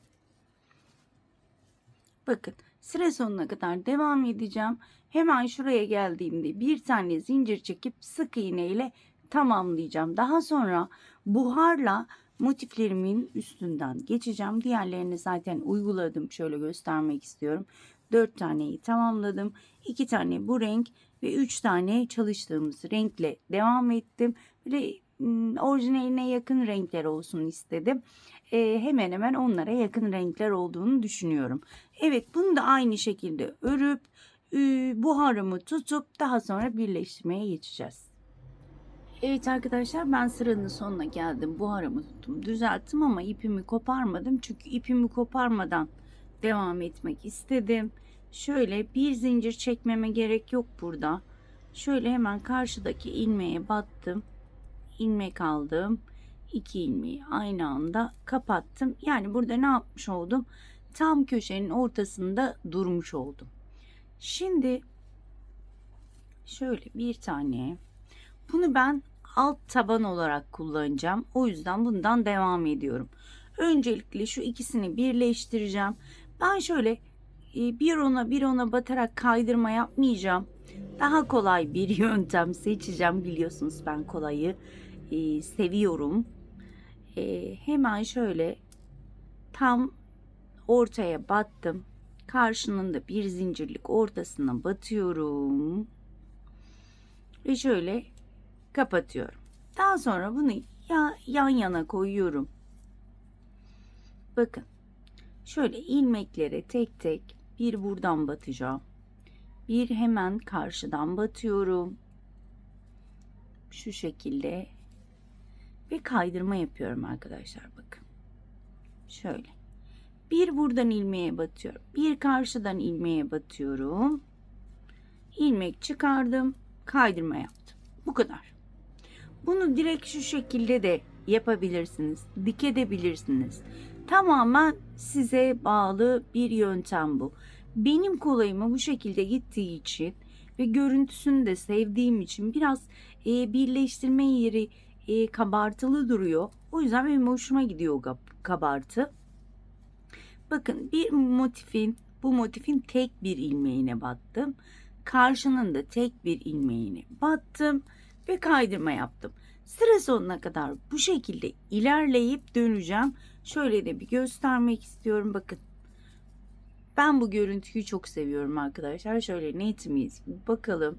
Bakın, sıra sonuna kadar devam edeceğim. Hemen şuraya geldiğimde bir tane zincir çekip sık iğne ile tamamlayacağım. Daha sonra buharla motiflerimin üstünden geçeceğim. Diğerlerini zaten uyguladım. Şöyle göstermek istiyorum. 4 taneyi tamamladım. 2 tane bu renk ve 3 tane çalıştığımız renkle devam ettim. Böyle orijinaline yakın renkler olsun istedim. Hemen hemen onlara yakın renkler olduğunu düşünüyorum. Evet, bunu da aynı şekilde örüp buharımı tutup daha sonra birleştirmeye geçeceğiz. Evet arkadaşlar, ben sıranın sonuna geldim. Buharımı tuttum, düzelttim ama ipimi koparmadım. Çünkü ipimi koparmadan devam etmek istedim. Şöyle bir zincir çekmeme gerek yok burada. Şöyle hemen karşıdaki ilmeğe battım. İlmek aldım. 2 ilmeği aynı anda kapattım. Yani burada ne yapmış oldum? Tam köşenin ortasında durmuş oldum. Şimdi şöyle bir tane, bunu ben alt taban olarak kullanacağım. O yüzden bundan devam ediyorum. Öncelikle şu ikisini birleştireceğim. Ben şöyle bir ona batarak kaydırma yapmayacağım. Daha kolay bir yöntem seçeceğim. Biliyorsunuz ben kolayı seviyorum. Hemen şöyle tam ortaya battım. Karşının da bir zincirlik ortasına batıyorum. Ve şöyle kapatıyorum. Daha sonra bunu yan yana koyuyorum. Bakın. Şöyle ilmeklere tek tek bir buradan batacağım. Bir hemen karşıdan batıyorum. Şu şekilde. Ve kaydırma yapıyorum arkadaşlar, bakın. Şöyle. Bir buradan ilmeğe batıyorum. Bir karşıdan ilmeğe batıyorum. İlmek çıkardım. Kaydırma yaptım. Bu kadar. Bunu direkt şu şekilde de yapabilirsiniz. Dikebilirsiniz. Tamamen size bağlı bir yöntem bu. Benim kolayıma bu şekilde gittiği için ve görüntüsünü de sevdiğim için biraz birleştirme yeri kabartılı duruyor. O yüzden benim hoşuma gidiyor kabartı. Bakın, bu motifin tek bir ilmeğine battım. Karşının da tek bir ilmeğine battım ve kaydırma yaptım. Sıra sonuna kadar bu şekilde ilerleyip döneceğim. Şöyle de bir göstermek istiyorum. Bakın. Ben bu görüntüyü çok seviyorum arkadaşlar. Şöyle net miyiz? Bakalım.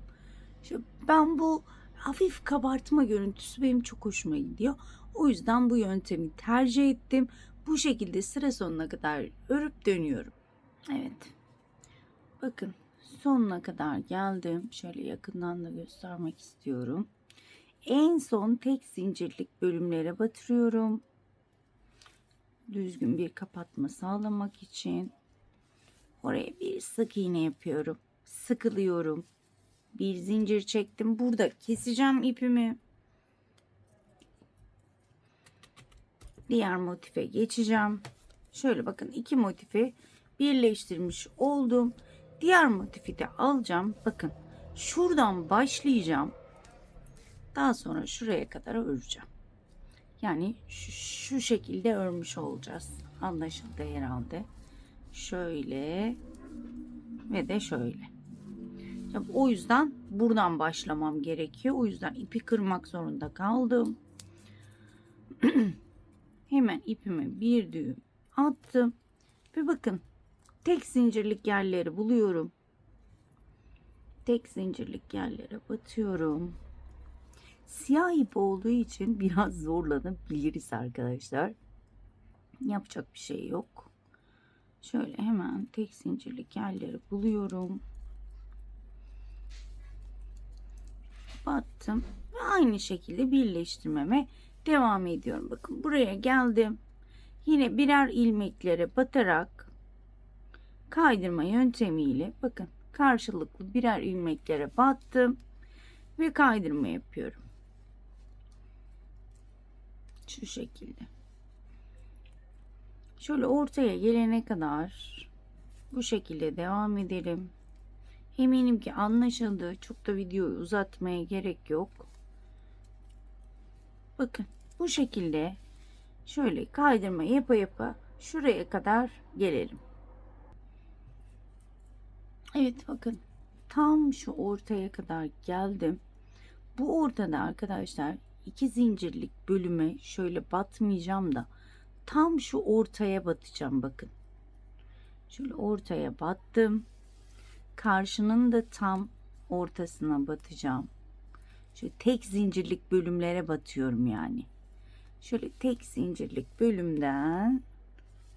Ben bu hafif kabartma görüntüsü benim çok hoşuma gidiyor. O yüzden bu yöntemi tercih ettim. Bu şekilde sıra sonuna kadar örüp dönüyorum. Evet. Bakın, sonuna kadar geldim. Şöyle yakından da göstermek istiyorum. En son tek zincirlik bölümlere batırıyorum. Düzgün bir kapatma sağlamak için. Oraya bir sık iğne yapıyorum. Sıkılıyorum. Bir zincir çektim. Burada keseceğim ipimi. Diğer motife geçeceğim. Şöyle bakın, iki motifi birleştirmiş oldum. Diğer motifi de alacağım. Bakın, şuradan başlayacağım. Daha sonra şuraya kadar öreceğim. Yani şu şekilde örmüş olacağız. Anlaşıldı herhalde. Şöyle ve de şöyle. O yüzden buradan başlamam gerekiyor. O yüzden ipi kırmak zorunda kaldım. Hemen ipime bir düğüm attım. Ve bakın, tek zincirlik yerleri buluyorum. Tek zincirlik yerlere batıyorum. Siyah ip olduğu için biraz zorlanabiliriz arkadaşlar. Yapacak bir şey yok. Şöyle hemen tek zincirlik yerleri buluyorum. Battım ve aynı şekilde birleştirmeme devam ediyorum. Bakın, buraya geldim. Yine birer ilmeklere batarak kaydırma yöntemiyle bakın karşılıklı birer ilmeklere battım ve kaydırma yapıyorum. Şu şekilde. Şöyle ortaya gelene kadar bu şekilde devam edelim. Eminim ki anlaşıldı. Çok da videoyu uzatmaya gerek yok. Bakın, bu şekilde şöyle kaydırma yapa yapa şuraya kadar gelelim. Evet, bakın, tam şu ortaya kadar geldim. Bu ortada arkadaşlar 2 zincirlik bölüme şöyle batmayacağım da tam şu ortaya batacağım, bakın. Şöyle ortaya battım. Karşının da tam ortasına batacağım. Şöyle tek zincirlik bölümlere batıyorum yani. Şöyle tek zincirlik bölümden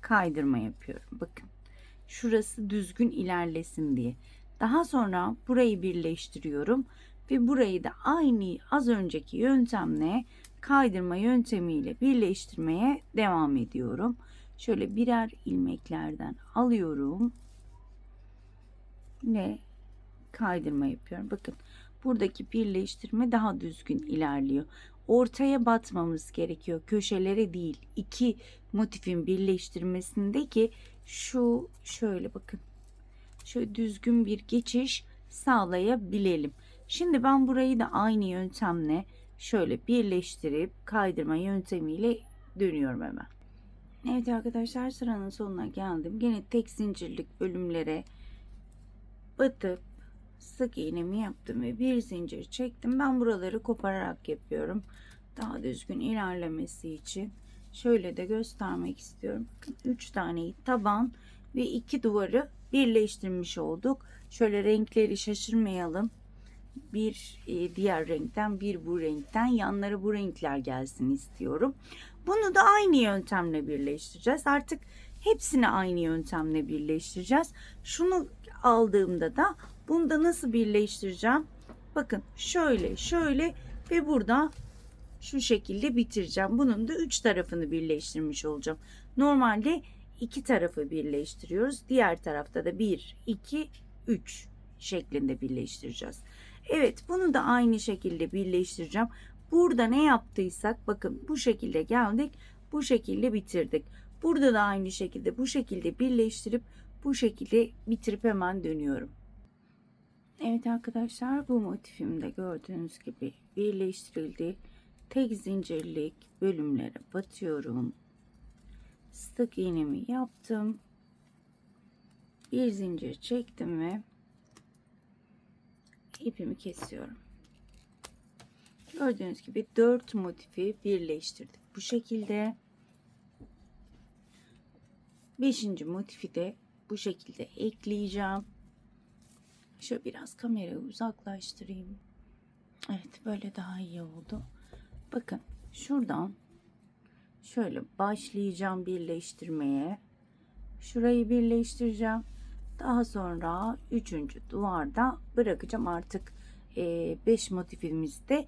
kaydırma yapıyorum. Bakın. Şurası düzgün ilerlesin diye. Daha sonra burayı birleştiriyorum ve burayı da aynı az önceki yöntemle kaydırma yöntemiyle birleştirmeye devam ediyorum. Şöyle birer ilmeklerden alıyorum ve kaydırma yapıyorum. Bakın buradaki birleştirme daha düzgün ilerliyor. Ortaya batmamız gerekiyor, köşelere değil. İki motifin birleştirmesindeki şu şöyle bakın. Şöyle düzgün bir geçiş sağlayabilelim. Şimdi ben burayı da aynı yöntemle şöyle birleştirip kaydırma yöntemiyle dönüyorum hemen. Evet arkadaşlar, sıranın sonuna geldim. Gene tek zincirlik bölümlere batıp sık iğnemi yaptım ve bir zincir çektim. Ben buraları kopararak yapıyorum. Daha düzgün ilerlemesi için. Şöyle de göstermek istiyorum. 3 tane taban ve 2 duvarı birleştirmiş olduk. Şöyle renkleri şaşırmayalım. Bir diğer renkten, bir bu renkten, yanlara bu renkler gelsin istiyorum. Bunu da aynı yöntemle birleştireceğiz. Artık hepsini aynı yöntemle birleştireceğiz. Şunu aldığımda da bunu da nasıl birleştireceğim? Bakın şöyle şöyle ve burada şu şekilde bitireceğim. Bunun da 3 tarafını birleştirmiş olacağım. Normalde 2 tarafı birleştiriyoruz. Diğer tarafta da 1, 2, 3 şeklinde birleştireceğiz. Evet, bunu da aynı şekilde birleştireceğim. Burada ne yaptıysak bakın bu şekilde geldik. Bu şekilde bitirdik. Burada da aynı şekilde bu şekilde birleştirip bu şekilde bitirip hemen dönüyorum. Evet arkadaşlar, bu motifimde gördüğünüz gibi birleştirildi. Tek zincirlik bölümlere batıyorum. Sık iğnemi yaptım. Bir zincir çektim ve ipimi kesiyorum. Gördüğünüz gibi 4 motifi birleştirdik. Bu şekilde 5. motifi de bu şekilde ekleyeceğim. Şöyle biraz kamerayı uzaklaştırayım. Evet, böyle daha iyi oldu. Bakın şuradan şöyle başlayacağım birleştirmeye. Şurayı birleştireceğim. Daha sonra 3. duvarda bırakacağım. Artık 5 motifimizi de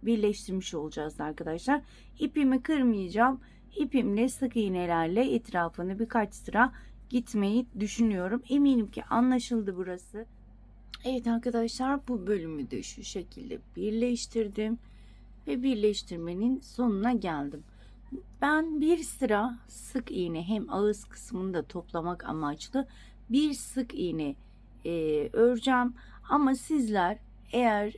birleştirmiş olacağız arkadaşlar. İpimi kırmayacağım. İpimle sık iğnelerle etrafını birkaç sıra gitmeyi düşünüyorum. Eminim ki anlaşıldı burası. Evet arkadaşlar, bu bölümü de şu şekilde birleştirdim ve birleştirmenin sonuna geldim. Ben bir sıra sık iğne, hem ağız kısmını da toplamak amaçlı bir sık iğne öreceğim. Ama sizler eğer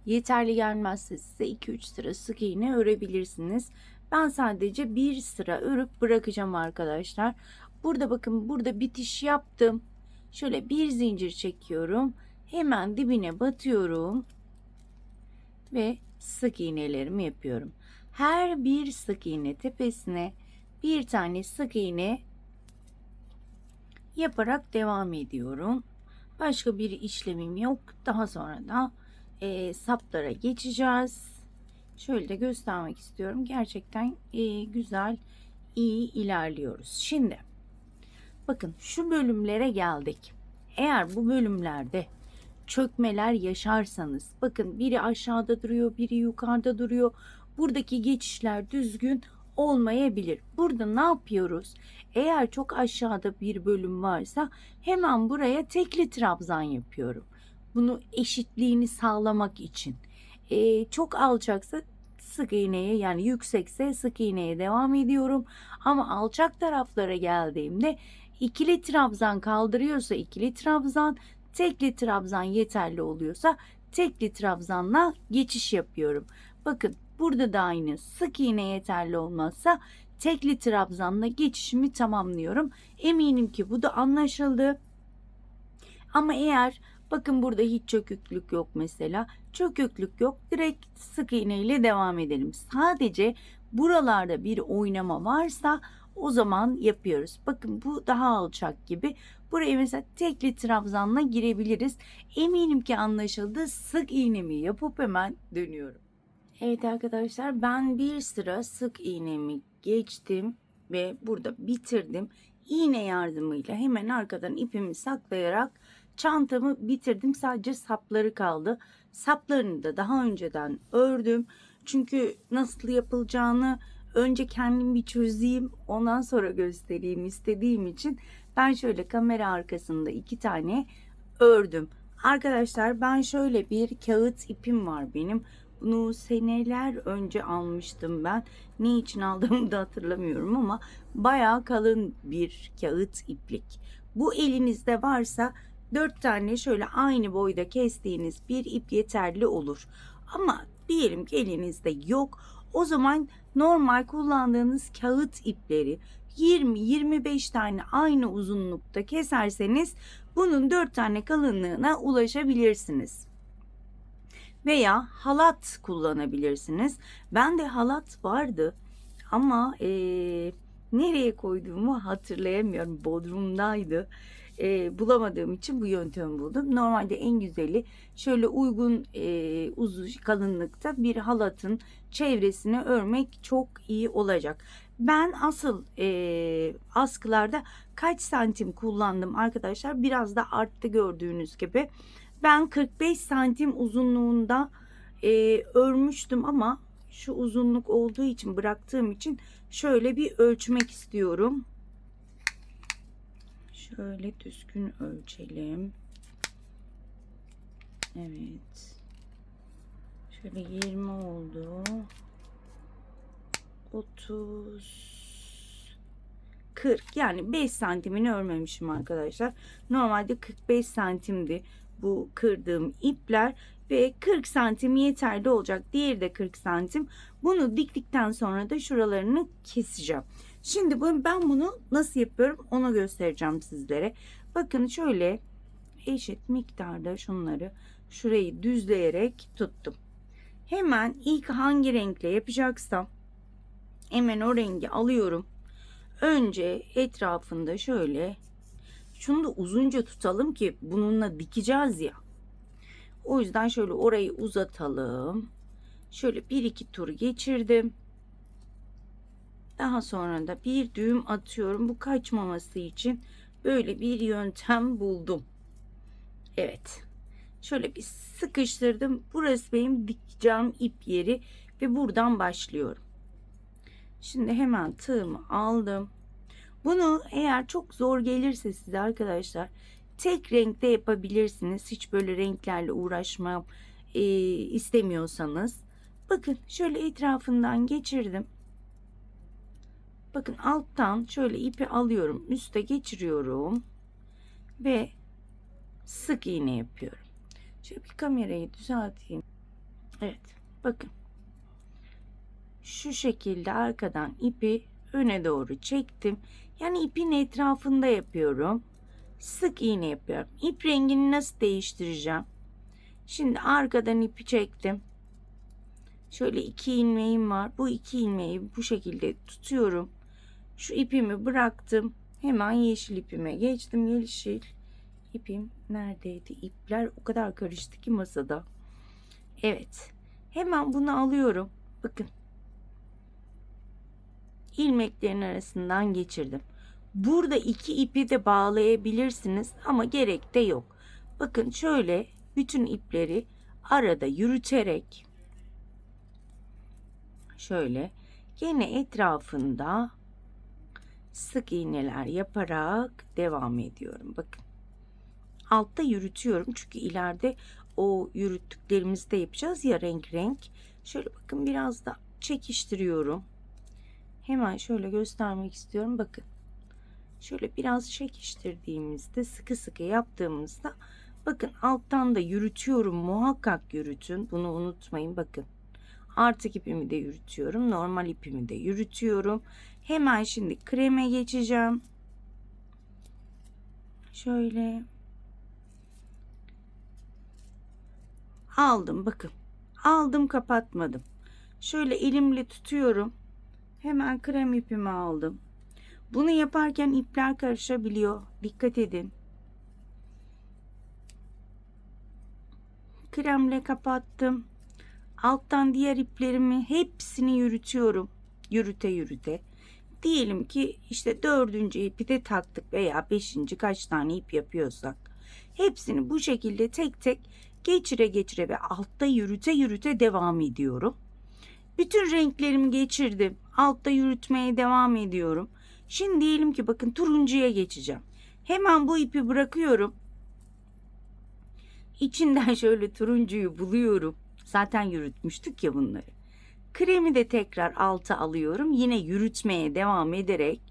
yeterli gelmezse size 2-3 sıra sık iğne örebilirsiniz. Ben sadece bir sıra örüp bırakacağım arkadaşlar. Burada bakın, burada bitiş yaptım. Şöyle bir zincir çekiyorum. Hemen dibine batıyorum. Ve sık iğnelerimi yapıyorum. Her bir sık iğne tepesine bir tane sık iğne yaparak devam ediyorum. Başka bir işlemim yok. Daha sonra da saplara geçeceğiz. Şöyle de göstermek istiyorum. Gerçekten güzel, iyi ilerliyoruz. Şimdi bakın şu bölümlere geldik. Eğer bu bölümlerde çökmeler yaşarsanız, bakın biri aşağıda duruyor, biri yukarıda duruyor. Buradaki geçişler düzgün olmayabilir. Burada ne yapıyoruz? Eğer çok aşağıda bir bölüm varsa hemen buraya tekli trabzan yapıyorum. Bunu eşitliğini sağlamak için. Çok alçaksa sık iğneye, yani yüksekse sık iğneye devam ediyorum. Ama alçak taraflara geldiğimde ikili trabzan kaldırıyorsa ikili trabzan, tekli trabzan yeterli oluyorsa tekli trabzanla geçiş yapıyorum. Bakın burada da aynı, sık iğne yeterli olmazsa tekli trabzanla geçişimi tamamlıyorum. Eminim ki bu da anlaşıldı. Ama eğer Bakın burada hiç çöküklük yok mesela. Çöküklük yok. Direkt sık iğne ile devam edelim. Sadece buralarda bir oynama varsa o zaman yapıyoruz. Bakın bu daha alçak gibi. Buraya mesela tekli trabzanla girebiliriz. Eminim ki anlaşıldı. Sık iğnemi yapıp hemen dönüyorum. Evet arkadaşlar, ben bir sıra sık iğnemi geçtim ve burada bitirdim. İğne yardımıyla hemen arkadan ipimi saklayarak çantamı bitirdim. Sadece sapları kaldı. Saplarını da daha önceden ördüm. Çünkü nasıl yapılacağını önce kendim bir çözeyim, ondan sonra göstereyim istediğim için ben şöyle kamera arkasında 2 tane ördüm. Arkadaşlar, ben şöyle bir kağıt ipim var benim. Bunu seneler önce almıştım ben. Ne için aldığımı da hatırlamıyorum ama bayağı kalın bir kağıt iplik. Bu elinizde varsa 4 tane şöyle aynı boyda kestiğiniz bir ip yeterli olur. Ama diyelim ki elinizde yok. O zaman normal kullandığınız kağıt ipleri 20-25 tane aynı uzunlukta keserseniz bunun 4 tane kalınlığına ulaşabilirsiniz. Veya halat kullanabilirsiniz. Ben de halat vardı ama nereye koyduğumu hatırlayamıyorum. Bodrum'daydı. Bulamadığım için bu yöntemi buldum. Normalde en güzeli şöyle uygun uzun kalınlıkta bir halatın çevresini örmek çok iyi olacak. Ben asıl askılarda kaç santim kullandım arkadaşlar? Biraz da arttı gördüğünüz gibi. Ben 45 santim uzunluğunda örmüştüm ama şu uzunluk olduğu için, bıraktığım için şöyle bir ölçmek istiyorum. Şöyle düzgün ölçelim. Evet. Şöyle 20 oldu. 30, 40, yani 5 santimini örmemişim arkadaşlar. Normalde 45 santimdi bu kırdığım ipler ve 40 santim yeterli olacak. Diğeri de 40 santim. Bunu diktikten sonra da şuralarını keseceğim. Şimdi ben bunu nasıl yapıyorum onu göstereceğim sizlere. Bakın şöyle eşit miktarda şunları şurayı düzleyerek tuttum. Hemen ilk hangi renkle yapacaksam hemen o rengi alıyorum. Önce etrafında şöyle, şunu da uzunca tutalım ki bununla dikeceğiz ya. O yüzden şöyle orayı uzatalım. Şöyle bir iki tur geçirdim. Daha sonra da bir düğüm atıyorum. Bu kaçmaması için böyle bir yöntem buldum. Evet. Şöyle bir sıkıştırdım. Burası benim dikeceğim ip yeri ve buradan başlıyorum. Şimdi hemen tığımı aldım. Bunu eğer çok zor gelirse size arkadaşlar tek renkte yapabilirsiniz. Hiç böyle renklerle uğraşmak istemiyorsanız. Bakın şöyle etrafından geçirdim. Bakın alttan şöyle ipi alıyorum. Üste geçiriyorum. Ve sık iğne yapıyorum. Şöyle bir kamerayı düzelteyim. Evet. Bakın. Şu şekilde arkadan ipi öne doğru çektim. Yani ipin etrafında yapıyorum. Sık iğne yapıyorum. İp rengini nasıl değiştireceğim? Şimdi arkadan ipi çektim. Şöyle 2 ilmeğim var. Bu 2 ilmeği bu şekilde tutuyorum. Şu ipimi bıraktım. Hemen yeşil ipime geçtim. Yeşil ipim neredeydi? İpler o kadar karıştı ki masada. Evet. Hemen bunu alıyorum. Bakın. İlmeklerin arasından geçirdim. Burada 2 ipi de bağlayabilirsiniz ama gerek de yok. Bakın şöyle bütün ipleri arada yürüterek şöyle yine etrafında sık iğneler yaparak devam ediyorum. Bakın altta yürütüyorum çünkü ileride o yürüttüklerimizi de yapacağız ya, renk renk. Şöyle bakın biraz da çekiştiriyorum. Hemen şöyle göstermek istiyorum. Bakın şöyle biraz çekiştirdiğimizde, sıkı sıkı yaptığımızda bakın alttan da yürütüyorum. Muhakkak yürütün. Bunu unutmayın. Bakın artık ipimi de yürütüyorum. Normal ipimi de yürütüyorum. Hemen şimdi kreme geçeceğim. Şöyle aldım, bakın. Aldım, kapatmadım. Şöyle elimle tutuyorum. Hemen krem ipimi aldım. Bunu yaparken ipler karışabiliyor. Dikkat edin. Kremle kapattım. Alttan diğer iplerimi hepsini yürütüyorum. Yürüte yürüte. Diyelim ki işte dördüncü ipi de taktık veya beşinci, kaç tane ip yapıyorsak. Hepsini bu şekilde tek tek geçire geçire ve altta yürüte yürüte devam ediyorum. Bütün renklerimi geçirdim. Altta yürütmeye devam ediyorum. Şimdi diyelim ki bakın turuncuya geçeceğim. Hemen bu ipi bırakıyorum. İçinden şöyle turuncuyu buluyorum. Zaten yürütmüştük ya bunları. Kremi de tekrar alta alıyorum. Yine yürütmeye devam ederek,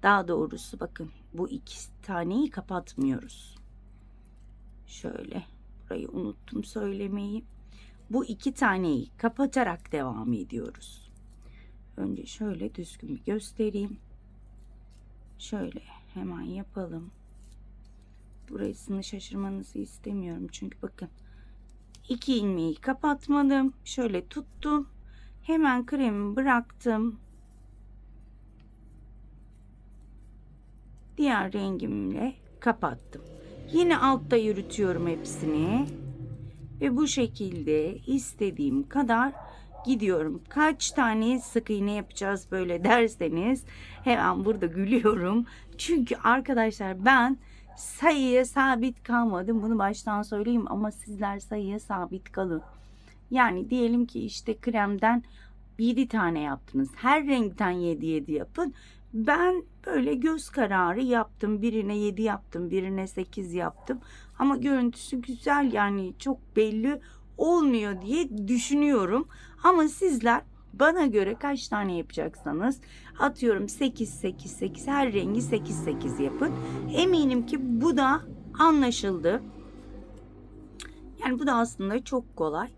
daha doğrusu bakın bu iki taneyi kapatmıyoruz. Şöyle, burayı unuttum söylemeyi. Bu iki taneyi kapatarak devam ediyoruz. Önce şöyle düzgün bir göstereyim. Şöyle hemen yapalım. Burasını şaşırmanızı istemiyorum. Çünkü bakın, iki ilmeği kapatmadım. Şöyle tuttum. Hemen kremi bıraktım. Diğer rengimle kapattım. Yine altta yürütüyorum hepsini. Ve bu şekilde istediğim kadar gidiyorum. Kaç tane sık iğne yapacağız böyle derseniz hemen burada gülüyorum. Çünkü arkadaşlar ben sayıya sabit kalmadım. Bunu baştan söyleyeyim ama sizler sayıya sabit kalın. Yani diyelim ki işte kremden 7 tane yaptınız. Her renkten 7 yapın. Ben böyle göz kararı yaptım. Birine 7 yaptım, birine 8 yaptım. Ama görüntüsü güzel, yani çok belli olmuyor diye düşünüyorum. Ama sizler bana göre kaç tane yapacaksanız, atıyorum 8 8 8, her rengi 8 8 yapın. Eminim ki bu da anlaşıldı. Yani bu da aslında çok kolay.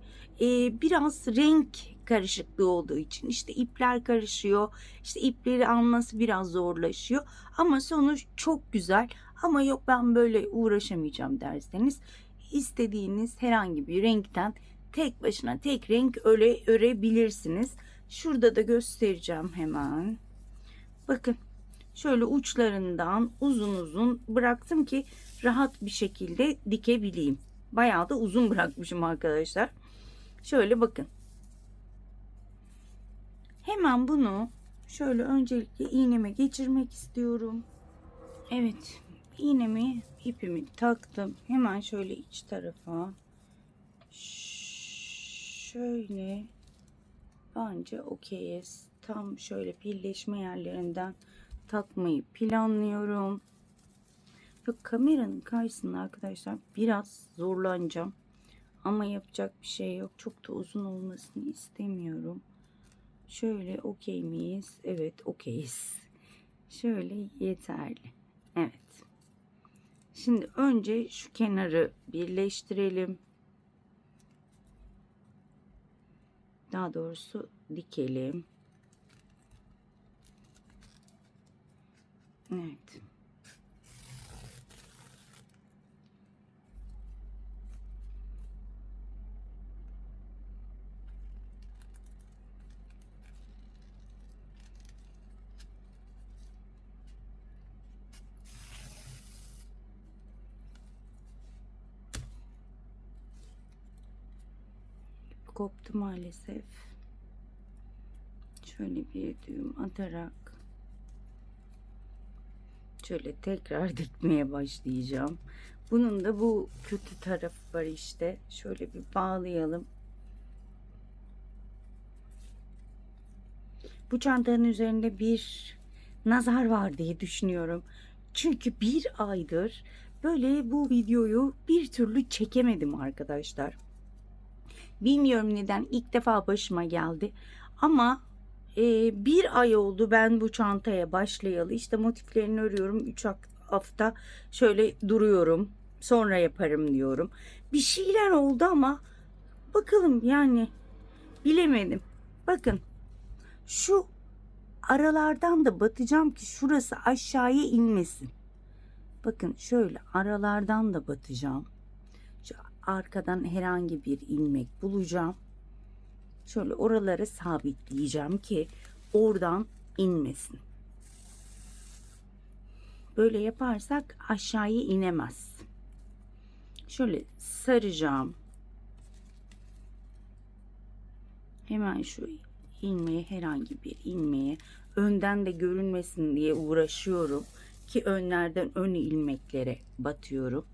Biraz renk karışıklığı olduğu için işte ipler karışıyor. İşte ipleri alması biraz zorlaşıyor. Ama sonuç çok güzel. Ama yok ben böyle uğraşamayacağım derseniz, istediğiniz herhangi bir renkten tek başına tek renk örebilirsiniz. Şurada da göstereceğim hemen. Bakın. Şöyle uçlarından uzun uzun bıraktım ki rahat bir şekilde dikebileyim. Bayağı da uzun bırakmışım arkadaşlar. Şöyle bakın. Hemen bunu şöyle öncelikle iğneme geçirmek istiyorum. Evet, iğnemi, ipimi taktım. Hemen şöyle iç tarafa şöyle, bence okeyiz. Tam şöyle birleşme yerlerinden takmayı planlıyorum. Ve kameranın karşısında arkadaşlar biraz zorlanacağım. Ama yapacak bir şey yok. Çok da uzun olmasını istemiyorum. Şöyle okey miyiz? Evet, okeyiz. Şöyle yeterli. Evet. Şimdi önce şu kenarı birleştirelim. Daha doğrusu dikelim. Evet. Koptu maalesef. Şöyle bir düğüm atarak şöyle tekrar dikmeye başlayacağım. Bunun da bu kötü tarafı var işte. Şöyle bir bağlayalım. Bu çantanın üzerinde bir nazar var diye düşünüyorum. Çünkü bir aydır böyle bu videoyu bir türlü çekemedim arkadaşlar. Bilmiyorum neden, ilk defa başıma geldi. Ama bir ay oldu ben bu çantaya başlayalı. İşte motiflerini örüyorum. 3 hafta şöyle duruyorum. Sonra yaparım diyorum. Bir şeyler oldu ama bakalım, yani bilemedim. Bakın şu aralardan da batacağım ki şurası aşağıya inmesin. Bakın şöyle aralardan da batacağım. Şu arkadan herhangi bir ilmek bulacağım. Şöyle oraları sabitleyeceğim ki oradan inmesin. Böyle yaparsak aşağıya inemez. Şöyle saracağım. Hemen şu ilmeğe, herhangi bir ilmeğe, önden de görünmesin diye uğraşıyorum ki önlerden ön ilmeklere batıyorum.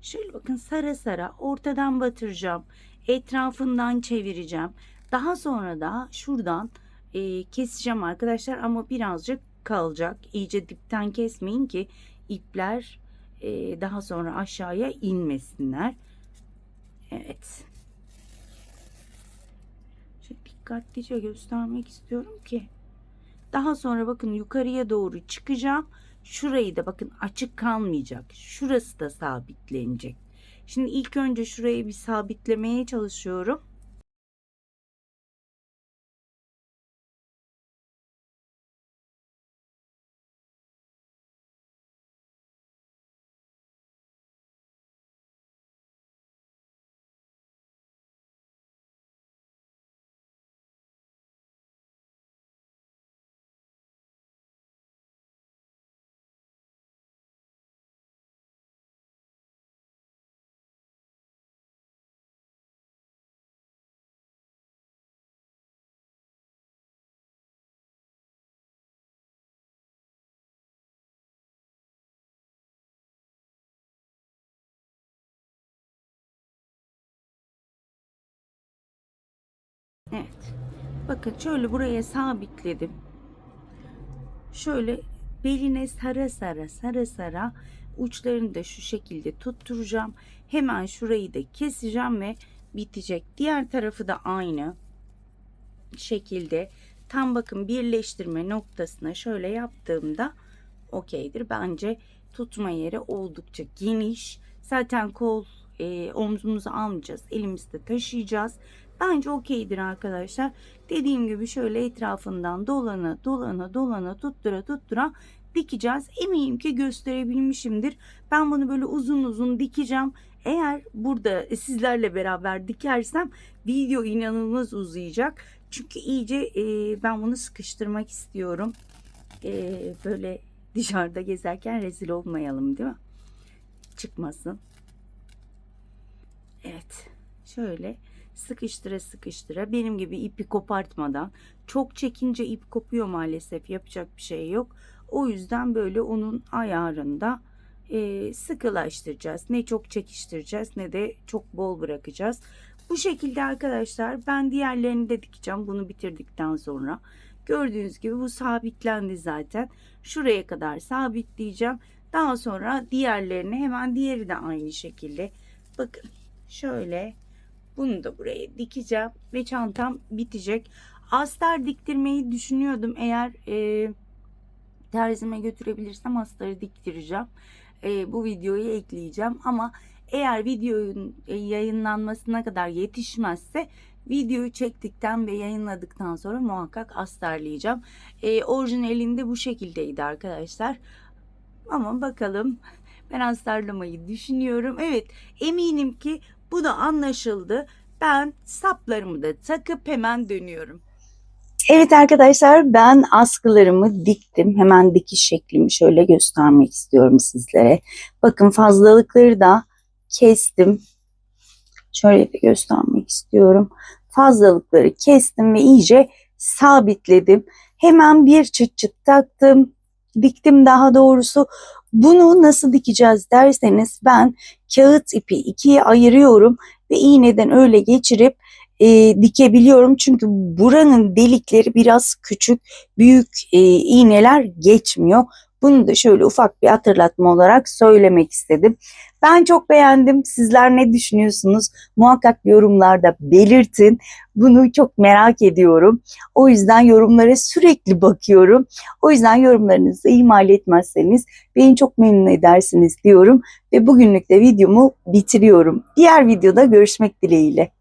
Şöyle bakın, sara sara ortadan batıracağım. Etrafından çevireceğim. Daha sonra da şuradan keseceğim arkadaşlar, ama birazcık kalacak. İyice dipten kesmeyin ki ipler daha sonra aşağıya inmesinler. Evet. Şöyle dikkatlice göstermek istiyorum ki daha sonra bakın yukarıya doğru çıkacağım. Şurayı da bakın açık kalmayacak. Şurası da sabitlenecek. Şimdi ilk önce şurayı bir sabitlemeye çalışıyorum. Evet. Bakın şöyle buraya sabitledim. Şöyle beline sara sara sara sara uçlarını da şu şekilde tutturacağım. Hemen şurayı da keseceğim ve bitecek. Diğer tarafı da aynı şekilde tam bakın birleştirme noktasına şöyle yaptığımda okeydir. Bence tutma yeri oldukça geniş. Zaten kol omzumuzu almayacağız. Elimizde taşıyacağız. Bence okeydir arkadaşlar. Dediğim gibi şöyle etrafından dolana dolana dolana tuttura tuttura dikeceğiz. Eminim ki gösterebilmişimdir. Ben bunu böyle uzun uzun dikeceğim. Eğer burada sizlerle beraber dikersem video inanılmaz uzayacak. Çünkü iyice ben bunu sıkıştırmak istiyorum. Böyle dışarıda gezerken rezil olmayalım, değil mi? Çıkmasın. Evet. Şöyle sıkıştıra sıkıştıra, benim gibi ipi kopartmadan, çok çekince ip kopuyor maalesef, yapacak bir şey yok. O yüzden böyle onun ayarında sıkılaştıracağız. Ne çok çekiştireceğiz ne de çok bol bırakacağız. Bu şekilde arkadaşlar, ben diğerlerini de dikeceğim bunu bitirdikten sonra. Gördüğünüz gibi bu sabitlendi zaten. Şuraya kadar sabitleyeceğim. Daha sonra diğerlerini, hemen diğeri de aynı şekilde. Bakın şöyle bunu da buraya dikeceğim ve çantam bitecek. Astar diktirmeyi düşünüyordum. Eğer terzime götürebilirsem astarı diktireceğim. Bu videoyu ekleyeceğim, ama eğer videonun yayınlanmasına kadar yetişmezse videoyu çektikten ve yayınladıktan sonra muhakkak astarlayacağım. Orijinalinde bu şekildeydi arkadaşlar. Ama bakalım, ben astarlamayı düşünüyorum. Evet, eminim ki bu da anlaşıldı. Ben saplarımı da takıp hemen dönüyorum. Evet arkadaşlar, ben askılarımı diktim. Hemen dikiş şeklimi şöyle göstermek istiyorum sizlere. Bakın fazlalıkları da kestim. Şöyle de göstermek istiyorum. Fazlalıkları kestim ve iyice sabitledim. Hemen bir çıt çıt taktım. Diktim daha doğrusu. Bunu nasıl dikeceğiz derseniz, ben kağıt ipi ikiye ayırıyorum ve iğneden öyle geçirip dikebiliyorum. Çünkü buranın delikleri biraz küçük, büyük iğneler geçmiyor. Bunu da şöyle ufak bir hatırlatma olarak söylemek istedim. Ben çok beğendim. Sizler ne düşünüyorsunuz? Muhakkak yorumlarda belirtin. Bunu çok merak ediyorum. O yüzden yorumlara sürekli bakıyorum. O yüzden yorumlarınızı ihmal etmezseniz beni çok memnun edersiniz diyorum. Ve bugünlük de videomu bitiriyorum. Diğer videoda görüşmek dileğiyle.